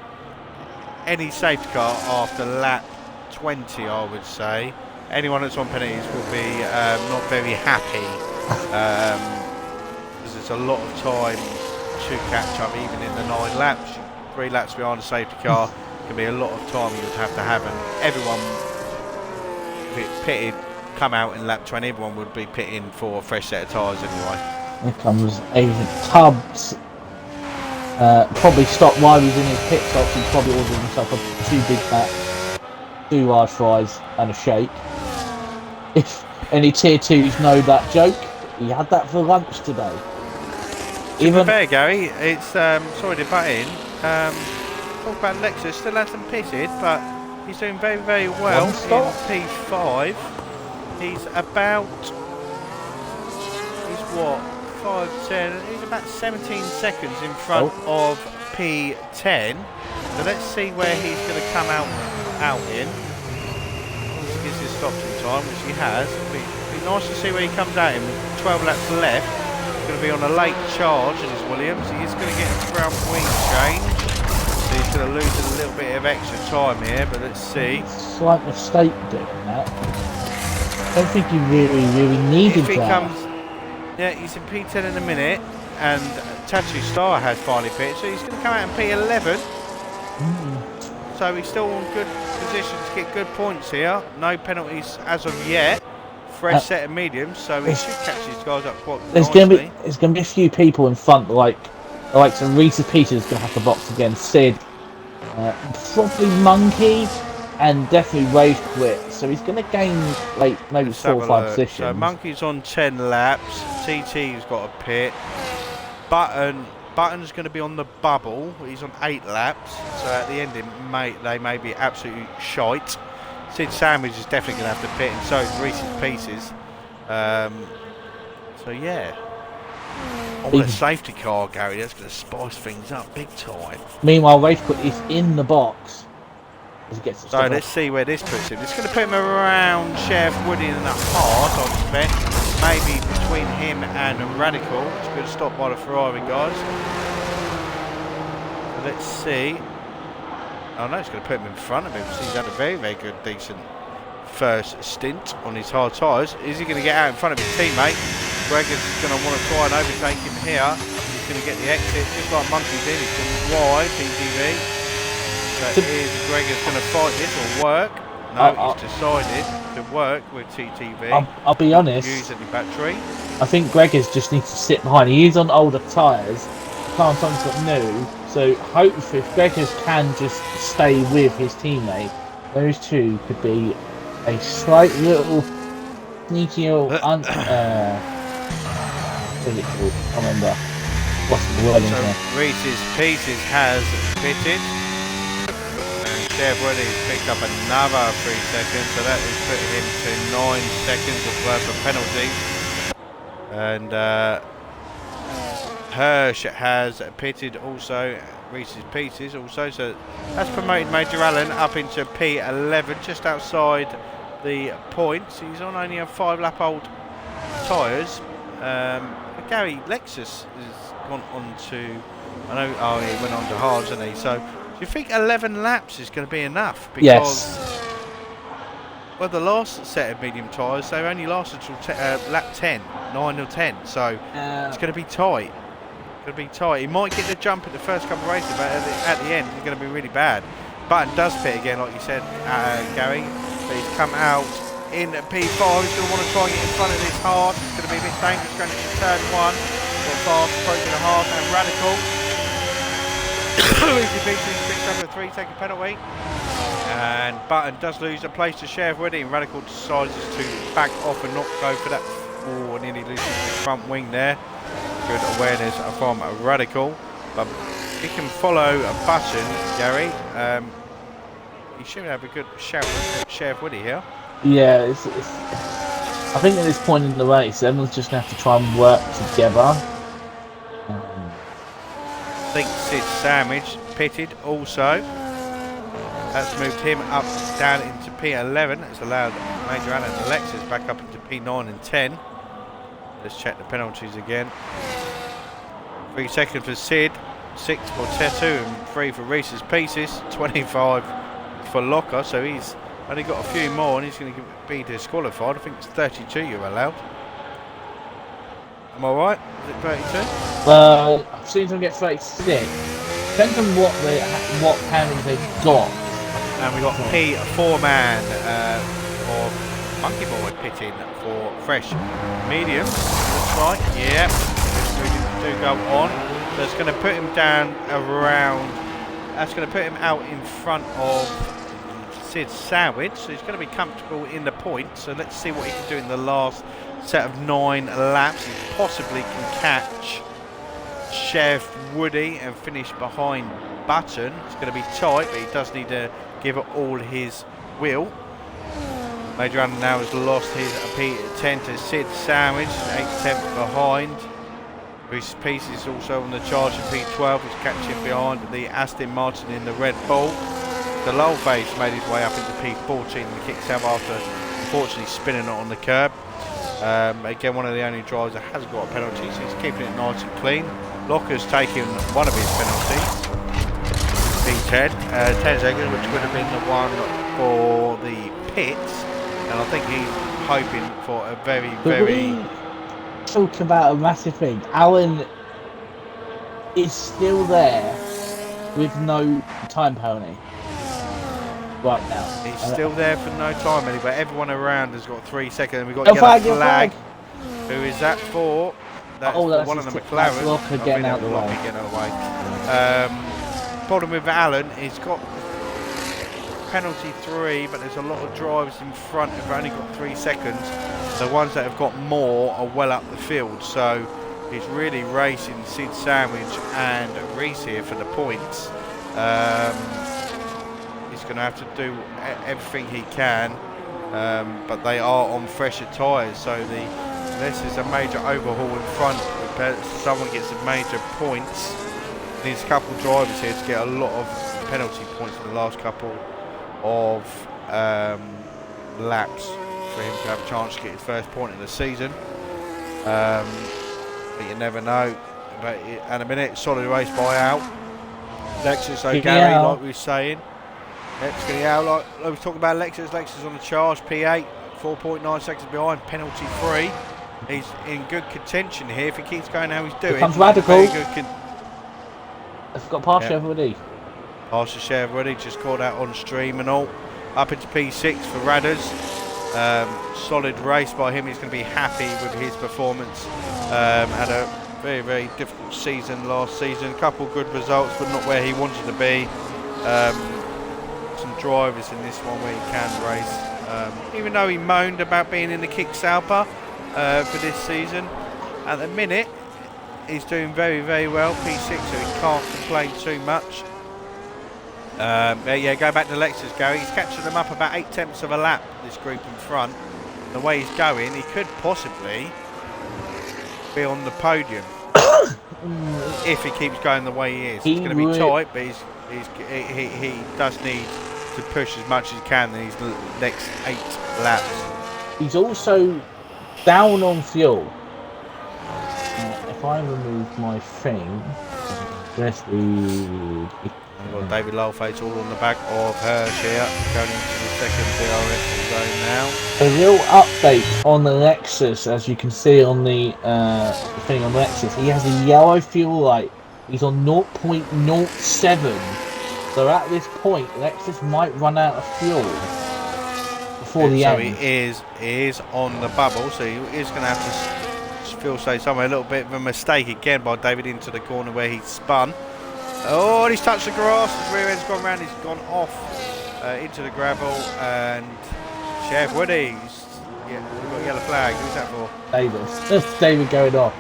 Any safety car after lap 20, I would say, anyone that's on penalties will be not very happy because there's a lot of time to catch up even in the 9 laps. 3 laps behind the safety car can be a lot of time you'd have to have, and everyone, if it pitted, come out in lap 20, everyone would be pitting for a fresh set of tyres anyway. Here comes Agent Tubbs. Probably stopped while he was in his pit stops. He probably ordered himself a 2 Big Mac, 2 large fries, and a shake. If any tier 2s know that joke, he had that for lunch today. Even fair, Gary, it's sorry to butt in. Talk about Lexus, still hasn't pitted, but he's doing very, very well in P5. He's about, he's what, 5'10", he's about 17 seconds in front of P10. So let's see where he's going to come out in. He gets his stops in time, which he has. It'll be nice to see where he comes out in with 12 laps left. He's going to be on a late charge in his Williams. He is going to get his front wing change. So he's going to lose a little bit of extra time here, but let's see. Slight mistake doing that. I don't think he really needed if he that. Comes, yeah, he's in P10 in a minute, and Tattoo Star has finally pitted, so he's going to come out in P11. So he's still in good position to get good points here. No penalties as of yet. Fresh set of mediums, so he should catch these guys up quite nicely. There's going to be a few people in front, like some Reese Peters going to have to box against Sid, probably Monkey, and definitely Rage Quit. So he's going to gain like maybe 4 or 5 positions. So Monkey's on 10 laps. TT's got a pit. Button's going to be on the bubble. He's on 8 laps. So at the end, they may be absolutely shite. Sid Sandwich is definitely going to have to pit, and so is Reese's Pieces. So yeah. On a safety car, Gary, that's going to spice things up big time. Meanwhile, Rage Quit is in the box. So let's see where this puts him. It's going to put him around Sheriff Woody and a half, I expect. Maybe between him and Radical. It's a good stop by the Ferrari guys. So let's see. Oh no, it's going to put him in front of him. So he's had a very, very good, decent first stint on his hard tyres. Is he going to get out in front of his teammate? Greg is going to want to try and overtake him here. He's going to get the exit, just like Monkey did. He's gone wide, PTV. So is Greg is going to fight this or work? No, he's decided to work with TTV. I'll be honest. Use any battery. I think Gregors just needs to sit behind. He is on older tyres. Sometimes got new. So hopefully, if Gregors can just stay with his teammate, those two could be a slight little sneaky little what's it called? I remember. What's the wording here? Reese's Pieces has pitted. Chevrolet's picked up another 3 seconds, so that is putting him to 9 seconds of worth of penalty. And Hirsch has pitted also, Reese's Pieces also, so that's promoted Major Allen up into P11, just outside the points. He's on only a 5 lap old tyres. Gary, Lexus has gone on to, I know, he went on to hards, hasn't he? So do you think 11 laps is going to be enough? Because, yes. Well, the last set of medium tyres, they only lasted until lap 10, 9 or 10. So it's going to be tight. It's going to be tight. He might get the jump at the first couple of races, but at the end, it's going to be really bad. Button does pit again, like you said, Gary. But he's come out in P5. He's going to want to try and get in front of this hard. It's going to be a bit dangerous going into turn 1. Got fast, approaching a hard and Radical. Easy Beasley picks up a 3-second penalty, and Button does lose a place to Sheriff Woody, and Radical decides to back off and not go for that. Oh, nearly loses the front wing there. Good awareness from Radical, but he can follow a Button, Gary. He should have a good shout at Sheriff Woody here. Yeah, I think at this point in the race, everyone's just going to have to try and work together. I think Sid Sandwich pitted also. That's moved him up down into P11. That's allowed Major Allen and Alexis back up into P9 and 10. Let's check the penalties again. 3 seconds for Sid, 6 for Tattoo, and 3 for Reese's Pieces, 25 for Locker. So he's only got a few more and he's going to be disqualified. I think it's 32 you're allowed. Am I right? Is it 32? I've seen them get 36. Depends on what panels they've got. And we got P4man or Monkey Boy pitting for fresh medium. Looks like, yeah. Do go on. So it's going to put him down around. That's going to put him out in front of Sid Sandwich. So he's going to be comfortable in the point. So let's see what he can do in the last set of 9 laps. He possibly can catch Chef Woody and finish behind Button. It's going to be tight, but he does need to give it all his will. Major Allen now has lost his P10 to Sid Sandwich, 8 tenths behind. Reese's Pieces is also on the charge in P12, which catching behind the Aston Martin in the Red Bull. The low face made his way up into P14 and kicks out after unfortunately spinning it on the curb. Again, one of the only drivers that hasn't got a penalty, so he's keeping it nice and clean. Locker's taking one of his penalties. P10, 10 seconds, which would have been the one for the pits, and I think he's hoping for a very Talk about a massive thing. Alan is still there with no time penalty right now. He's still there for no time penalty, but everyone around has got 3 seconds. We've got yellow flag. Who is that for? That's for one of the McLarens. Locker getting out of the way. Problem with Alan, he's got penalty 3, but there's a lot of drivers in front who've only got 3 seconds. The ones that have got more are well up the field, so he's really racing Sid Sandwich and Reese here for the points. He's going to have to do everything he can, but they are on fresher tyres, so this is a major overhaul in front. Someone gets a major points. Needs a couple of drivers here to get a lot of penalty points in the last couple of laps for him to have a chance to get his first point in the season. But you never know. But in a minute, solid race by Al. Lexus O'Gary, like we were saying. Lexus Al, like we were talking about Lexus. Lexus on the charge, P8, 4.9 seconds behind, penalty 3. He's in good contention here if he keeps going how he's doing. Here comes Radical. I've got past everybody. Past the share already, just called out on stream and all. Up into P6 for Radders. Solid race by him. He's going to be happy with his performance. Had a very, very difficult season last season. A couple good results, but not where he wanted to be. Some drivers in this one where he can race. Even though he moaned about being in the Kick Sauber for this season, at the minute he's doing very, very well. P6, so he can't complain too much. Yeah, go back to Lexus, Gary. He's catching them up about 8 tenths of a lap, this group in front. The way he's going, he could possibly be on the podium if he keeps going the way he is. It's going to be tight, but he does need to push as much as he can in these next 8 laps. He's also down on fuel. If I remove my thing, there's the... We've got David Loweface all on the back of Hirsch here, going into the second DRS zone now. A real update on the Lexus, as you can see on the thing on the Lexus. He has a yellow fuel light. He's on 0.07. So at this point, Lexus might run out of fuel before the end. So he is on the bubble, so he is going to have to say somewhere a little bit of a mistake again by David into the corner where he spun. Oh, and he's touched the grass. His rear end's gone round. He's gone off into the gravel. And Chef Woody's. Yeah, we've got a yellow flag. Who's that for? Davis. That's David going off.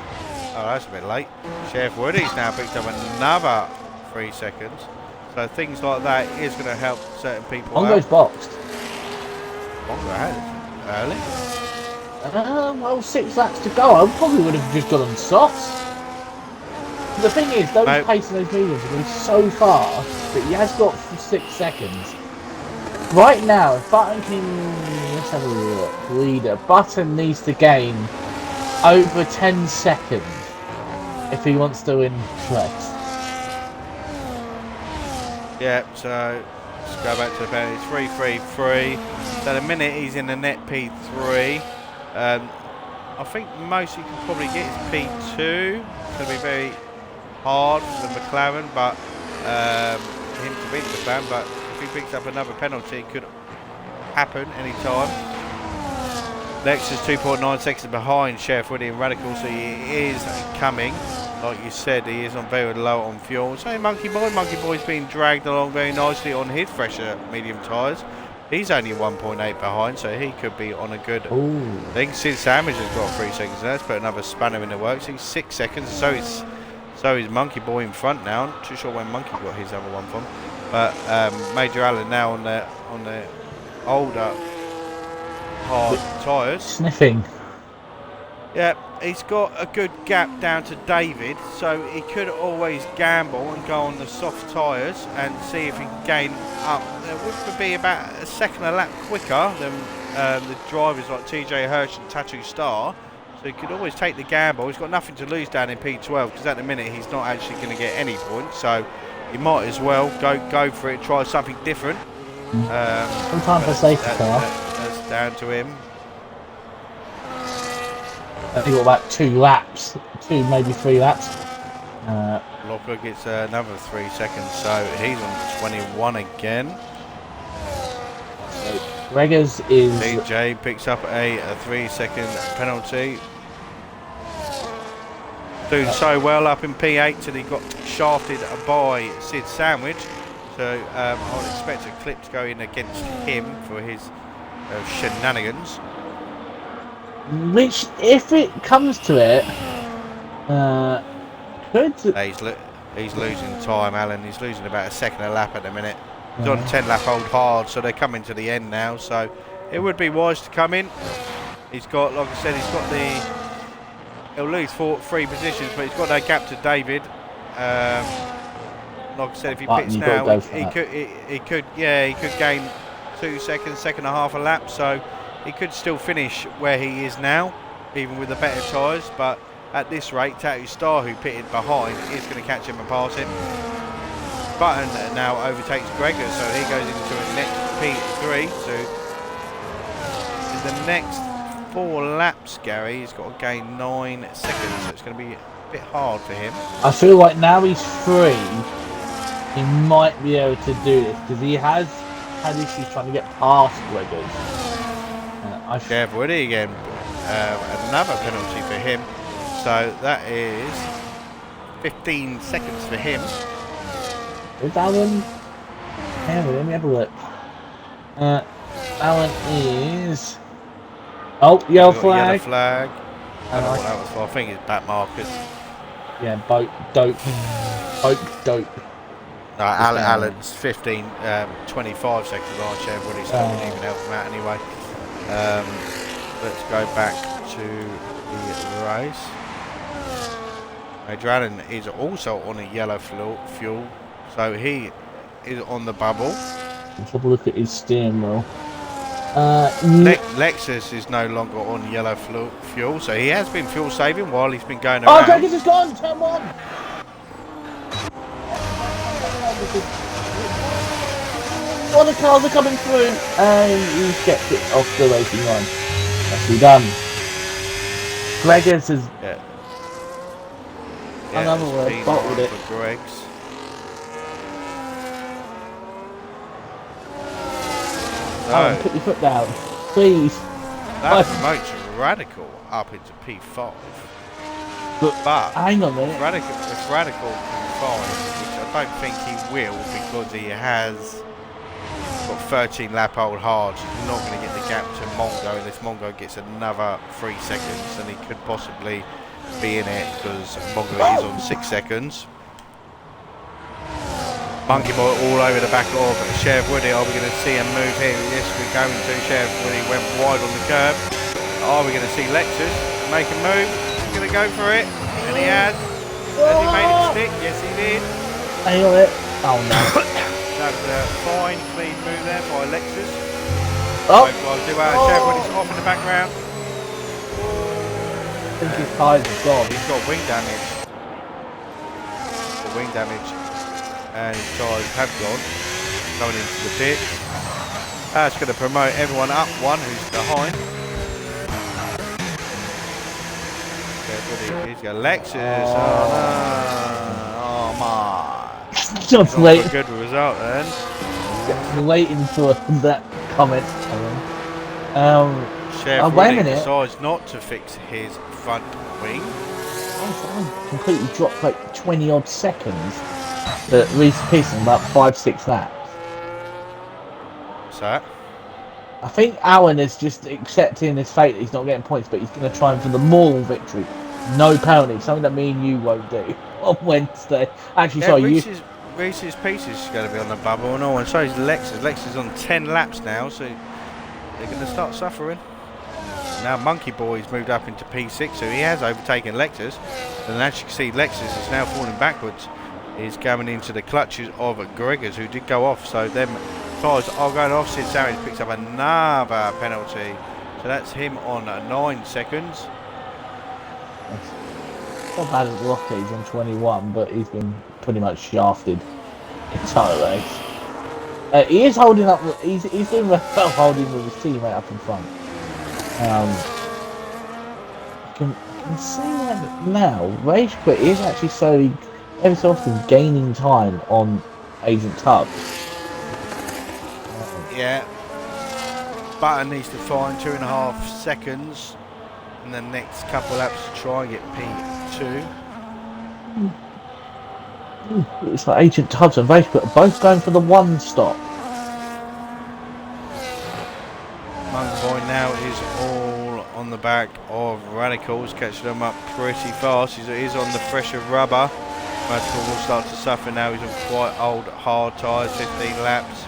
Oh, that's a bit late. Chef Woody's now picked up another 3 seconds. So things like that is going to help certain people. Bongo's boxed. Bongo has early. Well, 6 laps to go. I probably would have just gone on softs. The thing is, those pace and those mediums are going so fast that he has got 6 seconds. Right now, if Button can... Let's have a look. Leader. Button needs to gain over 10 seconds if he wants to win place. Yeah, so let's go back to the penalty. 3-3-3. So the minute he's in the net P3. I think most he can probably get is P2. It's going to be very hard for the McLaren, but him to beat the McLaren. But if he picks up another penalty, it could happen any time. Lex is 2.9 seconds behind Sheriff Woody and Radical, so he is coming. Like you said, he is on very low on fuel. So Monkey Boy's being dragged along very nicely on his fresher medium tyres. He's only 1.8 behind, so he could be on a good thing. Sid Sandwich has got 3 seconds now. Let's put another spanner in the works. He's 6 seconds, so is Monkey Boy in front now. Not too sure when Monkey got his other one from. But Major Allen now on the older hard tyres. Sniffing. Yeah, he's got a good gap down to David, so he could always gamble and go on the soft tyres and see if he can gain up. It would be about a second a lap quicker than the drivers like TJ Hirsch and Tattoo Star. So he could always take the gamble. He's got nothing to lose down in P12 because at the minute he's not actually going to get any points. So he might as well go for it, try something different. Sometimes for safety car. That's down to him. I think got about 2 laps, 2 maybe 3 laps. Locker gets another 3 seconds, so he's on 21 again. Gregors is... DJ picks up a 3-second penalty. Doing so well up in P8 till he got shafted by Sid Sandwich. So I would expect a clip to go in against him for his shenanigans. Which, if it comes to it, could... He's losing time, Alan. He's losing about a second a lap at the minute. He's on 10 lap old hard, so they're coming to the end now. So it would be wise to come in. He's got, like I said, he's got the... He'll lose 3 positions, but he's got that gap to David. Like I said, if he pits now, he could gain 2 seconds, second and a half a lap. So he could still finish where he is now, even with the better tyres. But at this rate, Tattoo Star, who pitted behind, is going to catch him and pass him. Button now overtakes Gregor, so he goes into a next P3. So in the next 4 laps, Gary, he's got to gain 9 seconds. So it's going to be a bit hard for him. I feel like now he's free, he might be able to do this because he has had issues trying to get past Gregors. Sheriff Woody again, another penalty for him. So that is 15 seconds for him. Is Alan? Yeah, let me have a look. Alan is... Oh, yellow flag. Yellow flag. I don't know what that was for. I think it's back markers. Yeah, boat dope. No, Alan's 25 seconds behind Sheriff Woody, so we didn't even help him out anyway. Let's go back to the race. Major Allen is also on a yellow fuel, so he is on the bubble. Let's have a look at his steering wheel. Lexus is no longer on yellow fuel, so he has been fuel saving while he's been going around. Oh, Gregors is gone! Turn 1! All the cars are coming through, and he's kept it off the racing line. That's done. Gregors has... another word, bottled it. For Greg's. Alan, put your foot down, please. That promotes Radical up into P5. But hang on a minute. If Radical can find, which I don't think he will because he has got 13 lap old hard, so he's not going to get the gap to Mongo unless Mongo gets another 3 seconds, and he could possibly be in it because Mongo is on 6 seconds. Monkey Boy all over the back of Sheriff Woody. Are we going to see a move here? Yes, we're going to. Sheriff Woody went wide on the curb. Are we going to see Lexus make a move? He's going to go for it, and he has. Has he made it stick? Yes, he did. Hang on it. Oh no. That was a fine, clean move there by Lexus. Oh. Sheriff Woody's off in the background. I think his tyres are gone. He's got wing damage. The wing damage. And his tyres have gone, going into the pit. That's going to promote everyone up one who's behind. He's got Lexus. Oh no. Oh my. Just He's on for a waiting, good result then. waiting for that comment. Chef Oh, wait a Woody minute. decides not to fix his front wing. I completely dropped like 20 odd seconds. Reese Pearson about 5-6 laps. What's that? I think Alan is just accepting his fate that he's not getting points, but he's going to try for the moral victory. No penalty, something that me and you won't do on Wednesday. Actually, Yeah, sorry, Reese's Pieces is going to be on the bubble, and all, and so is Lexus. Lexus is on 10 laps now, so they're going to start suffering. Now Monkey Boy's moved up into P6, so he has overtaken Lexus. And as you can see, Lexus is now falling backwards. He's going into the clutches of Gregors, who did go off. So them tyres are going off. Sid Sarris picks up another penalty. So that's him on 9 seconds. not bad as Rocky, he's on 21, but he's been pretty much shafted the entire race. He is holding up, he's doing well holding with his teammate up in front. I can see that now. Rage Quit is actually slowly, every so often, gaining time on Agent Tubbs. Yeah. Button needs to find 2.5 seconds in the next couple of laps to try and get P2. It's like Agent Tubbs and Rage Quit are both going for the one stop. Monk Boy now is all on the back of Radicals, catching them up pretty fast. He's on the fresher rubber. Radical will start to suffer now. He's on quite old hard tyres, 15 laps.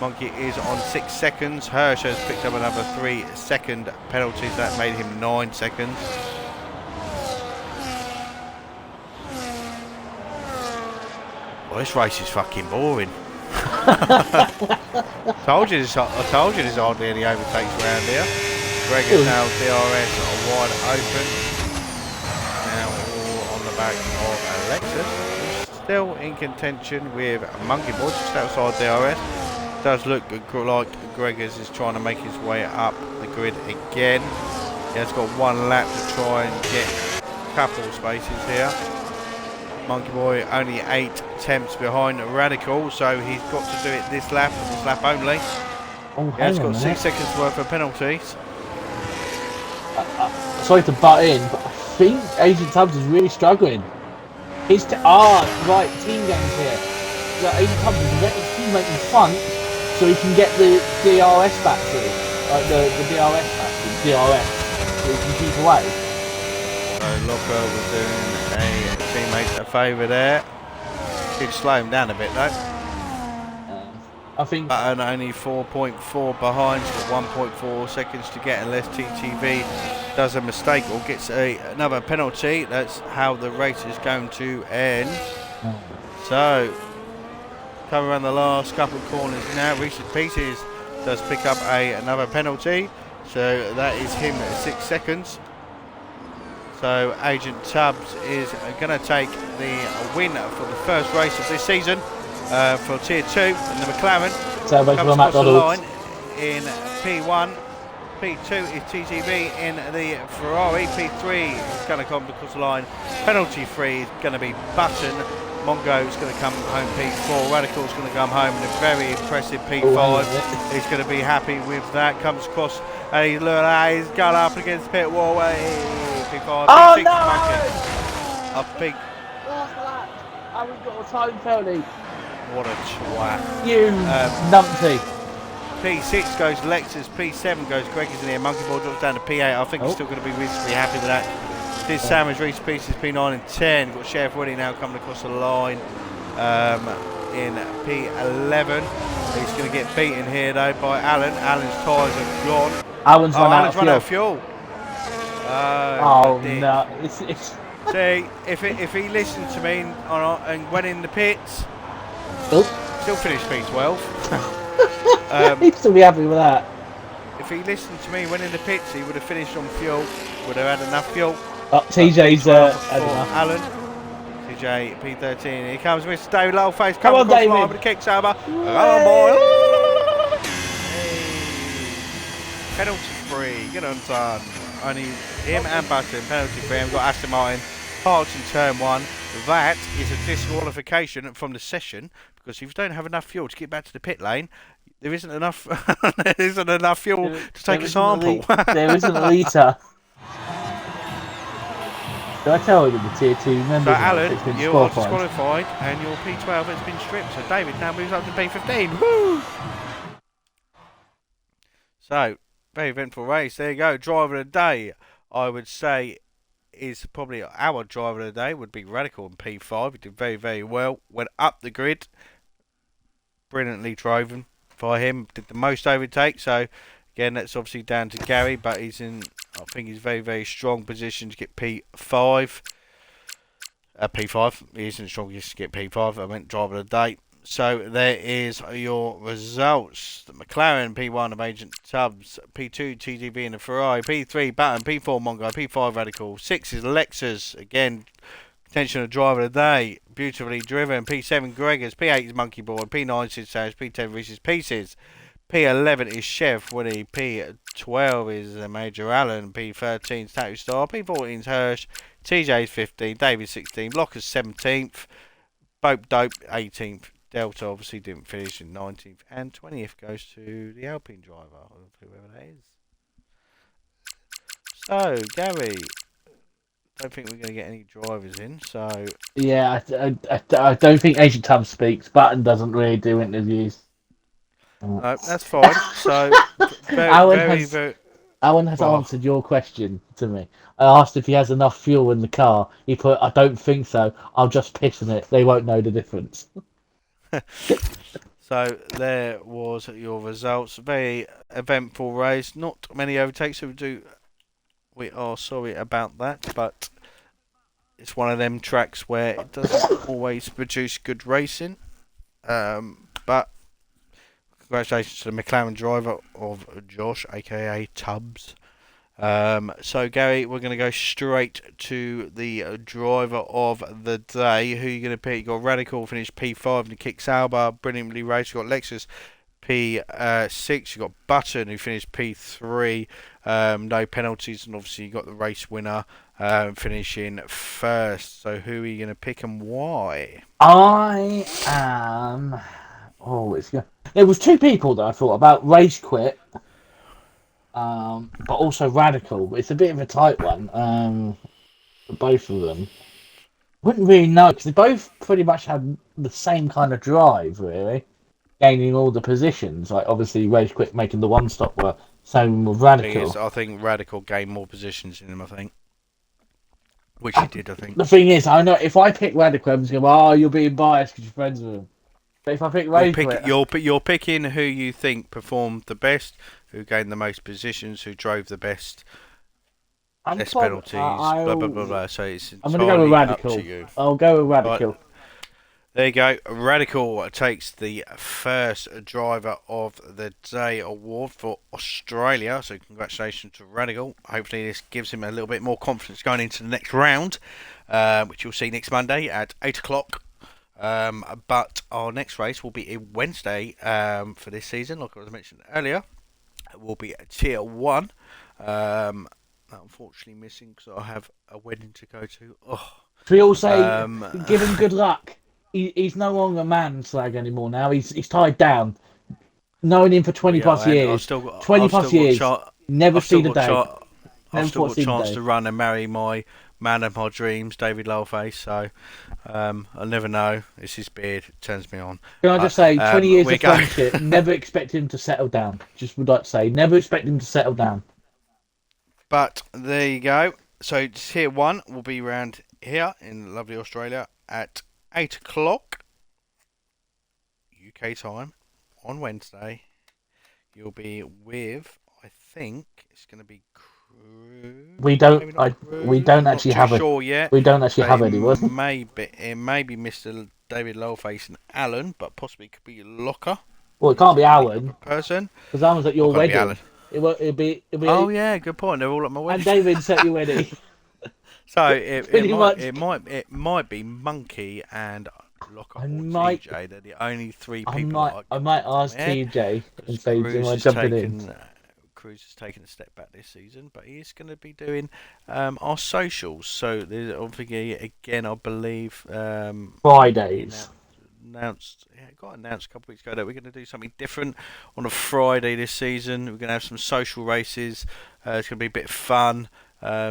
Monkey is on 6 seconds. Hirsch has picked up another 3-second penalties. That made him 9 seconds. Well, this race is fucking boring. I told you there's hardly any overtakes around here. Greg is now DRS wide open. Now all on the back of Alexis. Still in contention with Monkey Boy just outside DRS. Does look like Gregors is trying to make his way up the grid again. He has got 1 lap to try and get a couple of spaces here. Monkey Boy only 8 attempts behind Radical, so he's got to do it this lap only. Oh, He's got 6 seconds worth of penalties. Sorry to butt in, but I think Agent Tubbs is really struggling. Right, team games here. So Agent Tubbs is letting his teammate in front so he can get the DRS battery. Like the DRS battery, DRS, so he can keep away. So Locker was doing a teammate a favour there. Did slow him down a bit though. I think. Button only 4.4 behind, he's got 1.4 seconds to get unless TTV does a mistake or gets another penalty. That's how the race is going to end. So, coming around the last couple of corners now, Reese's Pieces does pick up another penalty. So that is him at 6 seconds. So Agent Tubbs is going to take the win for the first race of this season for Tier 2 in the McLaren. So comes across the line in P1. P2 is TTV in the Ferrari. P3 is going to come across the line. Penalty free is going to be Button. Mongo is going to come home P4. Radical is going to come home in a very impressive P5. He's going to be happy with that. Comes across and he's gone up against pit wall. P5. Oh P6 no! a big. Last lap. I haven't got a time penalty. What a twat. You numpty. P6 goes Lexus. P7 goes Greg is in here. Monkey Ball drops down to P8. I think he's still going to be reasonably happy with that. This Sam has reached pieces P9 and 10. Got Sheriff Woody now coming across the line in P11. He's going to get beaten here though by Alan. Alan's tyres are gone. Alan's run out of fuel. Oh no! It's... See, if he listened to me and went in the pits, still finished P12. He'd still be happy with that. If he listened to me, went in the pits, he would have finished on fuel. Would have had enough fuel. TJ's had enough. Alan. TJ P13. Here comes Mr. David Loleface. Come on, across the line with the kicks over. Come on, boy. Hey. Penalty free. Get on, son. only him and Button, penalty free. And we've got Aston Martin parked in turn 1. That is a disqualification from the session because if you don't have enough fuel to get back to the pit lane, there isn't enough. There isn't enough fuel to take a sample. There isn't a litre. Did I tell you that the tier 2 members So Alan, have been you are disqualified? disqualified and your P12 has been stripped. So David now moves up to P15. Woo! So, very eventful race. There you go. Driver of the day, I would say, is probably our driver of the day, would be Radical in P5. He did very, very well. Went up the grid. Brilliantly driven by him. Did the most overtake. So, again, that's obviously down to Gary, but he's in, I think he's very, very strong position to get P5. P5. He isn't strongest to get P5. I meant driver of the day. So there is your results. The McLaren P1 of Agent Tubbs, P2 TDB and the Ferrari, P3 Button, P4 Mongo, P5 Radical, 6 is Lexus, again, contention of driver of the day, beautifully driven, P7 Gregors, P8 is Monkey Board, P9 is Sid Sanders, P10 Reese's Pieces, P11 is Chef Woody, P12 is Major Allen, P13 is Tattoo Star, P14 is Hirsch, TJ is 15, David 16, Locker's 17th, Bope Dope 18th. Delta obviously didn't finish in 19th, and 20th goes to the Alpine driver, whoever that is. So, Gary, don't think we're going to get any drivers in, so... Yeah, I don't think Agent Tubbs speaks. Button doesn't really do interviews. No, that's fine. So, Alan very, has answered your question to me. I asked if he has enough fuel in the car. He put, I don't think so. I'll just piss in it. They won't know the difference. So there was your results. Very eventful race. Not many overtakes. So we are sorry about that, but it's one of them tracks where it doesn't always produce good racing. But congratulations to the McLaren driver of Josh, aka Tubbs. So Gary, we're going to go straight to the driver of the day. Who are you going to pick? You got Radical, finished P5 in the Kick Sauber, brilliantly raced. You got Lexus P6. You got Button, who finished P3, no penalties, and obviously you got the race winner finishing first. So who are you going to pick and why? I am. Oh, there was 2 people that I thought about. Race Quit. But also Radical. It's a bit of a tight one for both of them. Wouldn't really know because they both pretty much had the same kind of drive, really, gaining all the positions. Like obviously Race Quit making the one stop work. Same with Radical. I think Radical gained more positions in him. I think, which he did. I think. The thing is, I know if I pick Radical, I'm just going, oh, you're being biased because you're friends with him. But if I pick Race Quit, you're picking who you think performed the best, who gained the most positions, who drove the best, less penalties, blah blah blah blah. So it's I'm going to go with Radical. Up to you. I'll go with Radical. Right. There you go. Radical takes the first driver of the day award for Australia. So congratulations to Radical. Hopefully this gives him a little bit more confidence going into the next round, which you'll see next Monday at 8 o'clock. But our next race will be in Wednesday for this season, like I was mentioned earlier. It will be Tier 1. Unfortunately missing because I have a wedding to go to. Oh. Should we all say, give him good luck? He's no longer man slag anymore now. He's tied down. Knowing him for 20 plus years. 20 plus years. Never seen a day. I've still got a chance to run and marry my man of my dreams, David Loweface. So I'll never know. It's his beard. It turns me on. Can I just say, 20 years of friendship, never expect him to settle down. Just would like to say, never expect him to settle down. But there you go. So Tier 1 will be around here in lovely Australia at 8 o'clock UK time on Wednesday. You'll be with, I think it's going to be Crew. We don't actually have sure yet. We don't actually have anyone. It may be Mr. David Loweface and Alan, but possibly it could be Locker. Well, it can't be Alan. Person. Because Alan's at your wedding. It'll be. Oh yeah, good point. They're all at my wedding. And David's at your wedding. So it might be Monkey and Locker or TJ. They're the only 3 people. I might ask TJ and say, "Do you mind jumping in?" Cruz has taken a step back this season, but he is going to be doing our socials. So there's obviously again, I believe Fridays. it got announced a couple of weeks ago that we're going to do something different on a Friday this season. We're going to have some social races. It's going to be a bit of fun.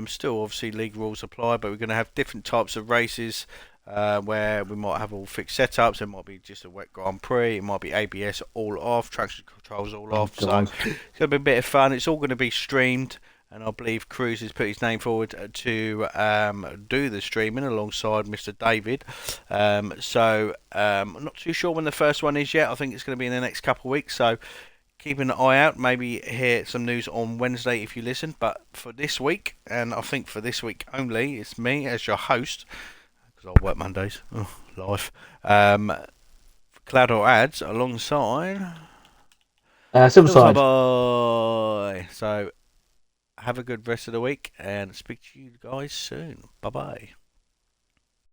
Still, obviously, league rules apply, but we're going to have different types of races. Where we might have all fixed setups. It might be just a wet Grand Prix. It might be ABS all off, traction controls all off. So it's going to be a bit of fun. It's all going to be streamed, and I believe Cruz has put his name forward to do the streaming alongside Mr. David. I'm not too sure when the first one is yet. I think it's going to be in the next couple of weeks. So keep an eye out. Maybe hear some news on Wednesday if you listen. But for this week, and I think for this week only, it's me as your host, because I work Mondays. Oh, life. Cloud or Ads alongside Silverside. Bye. So have a good rest of the week and speak to you guys soon. Bye bye.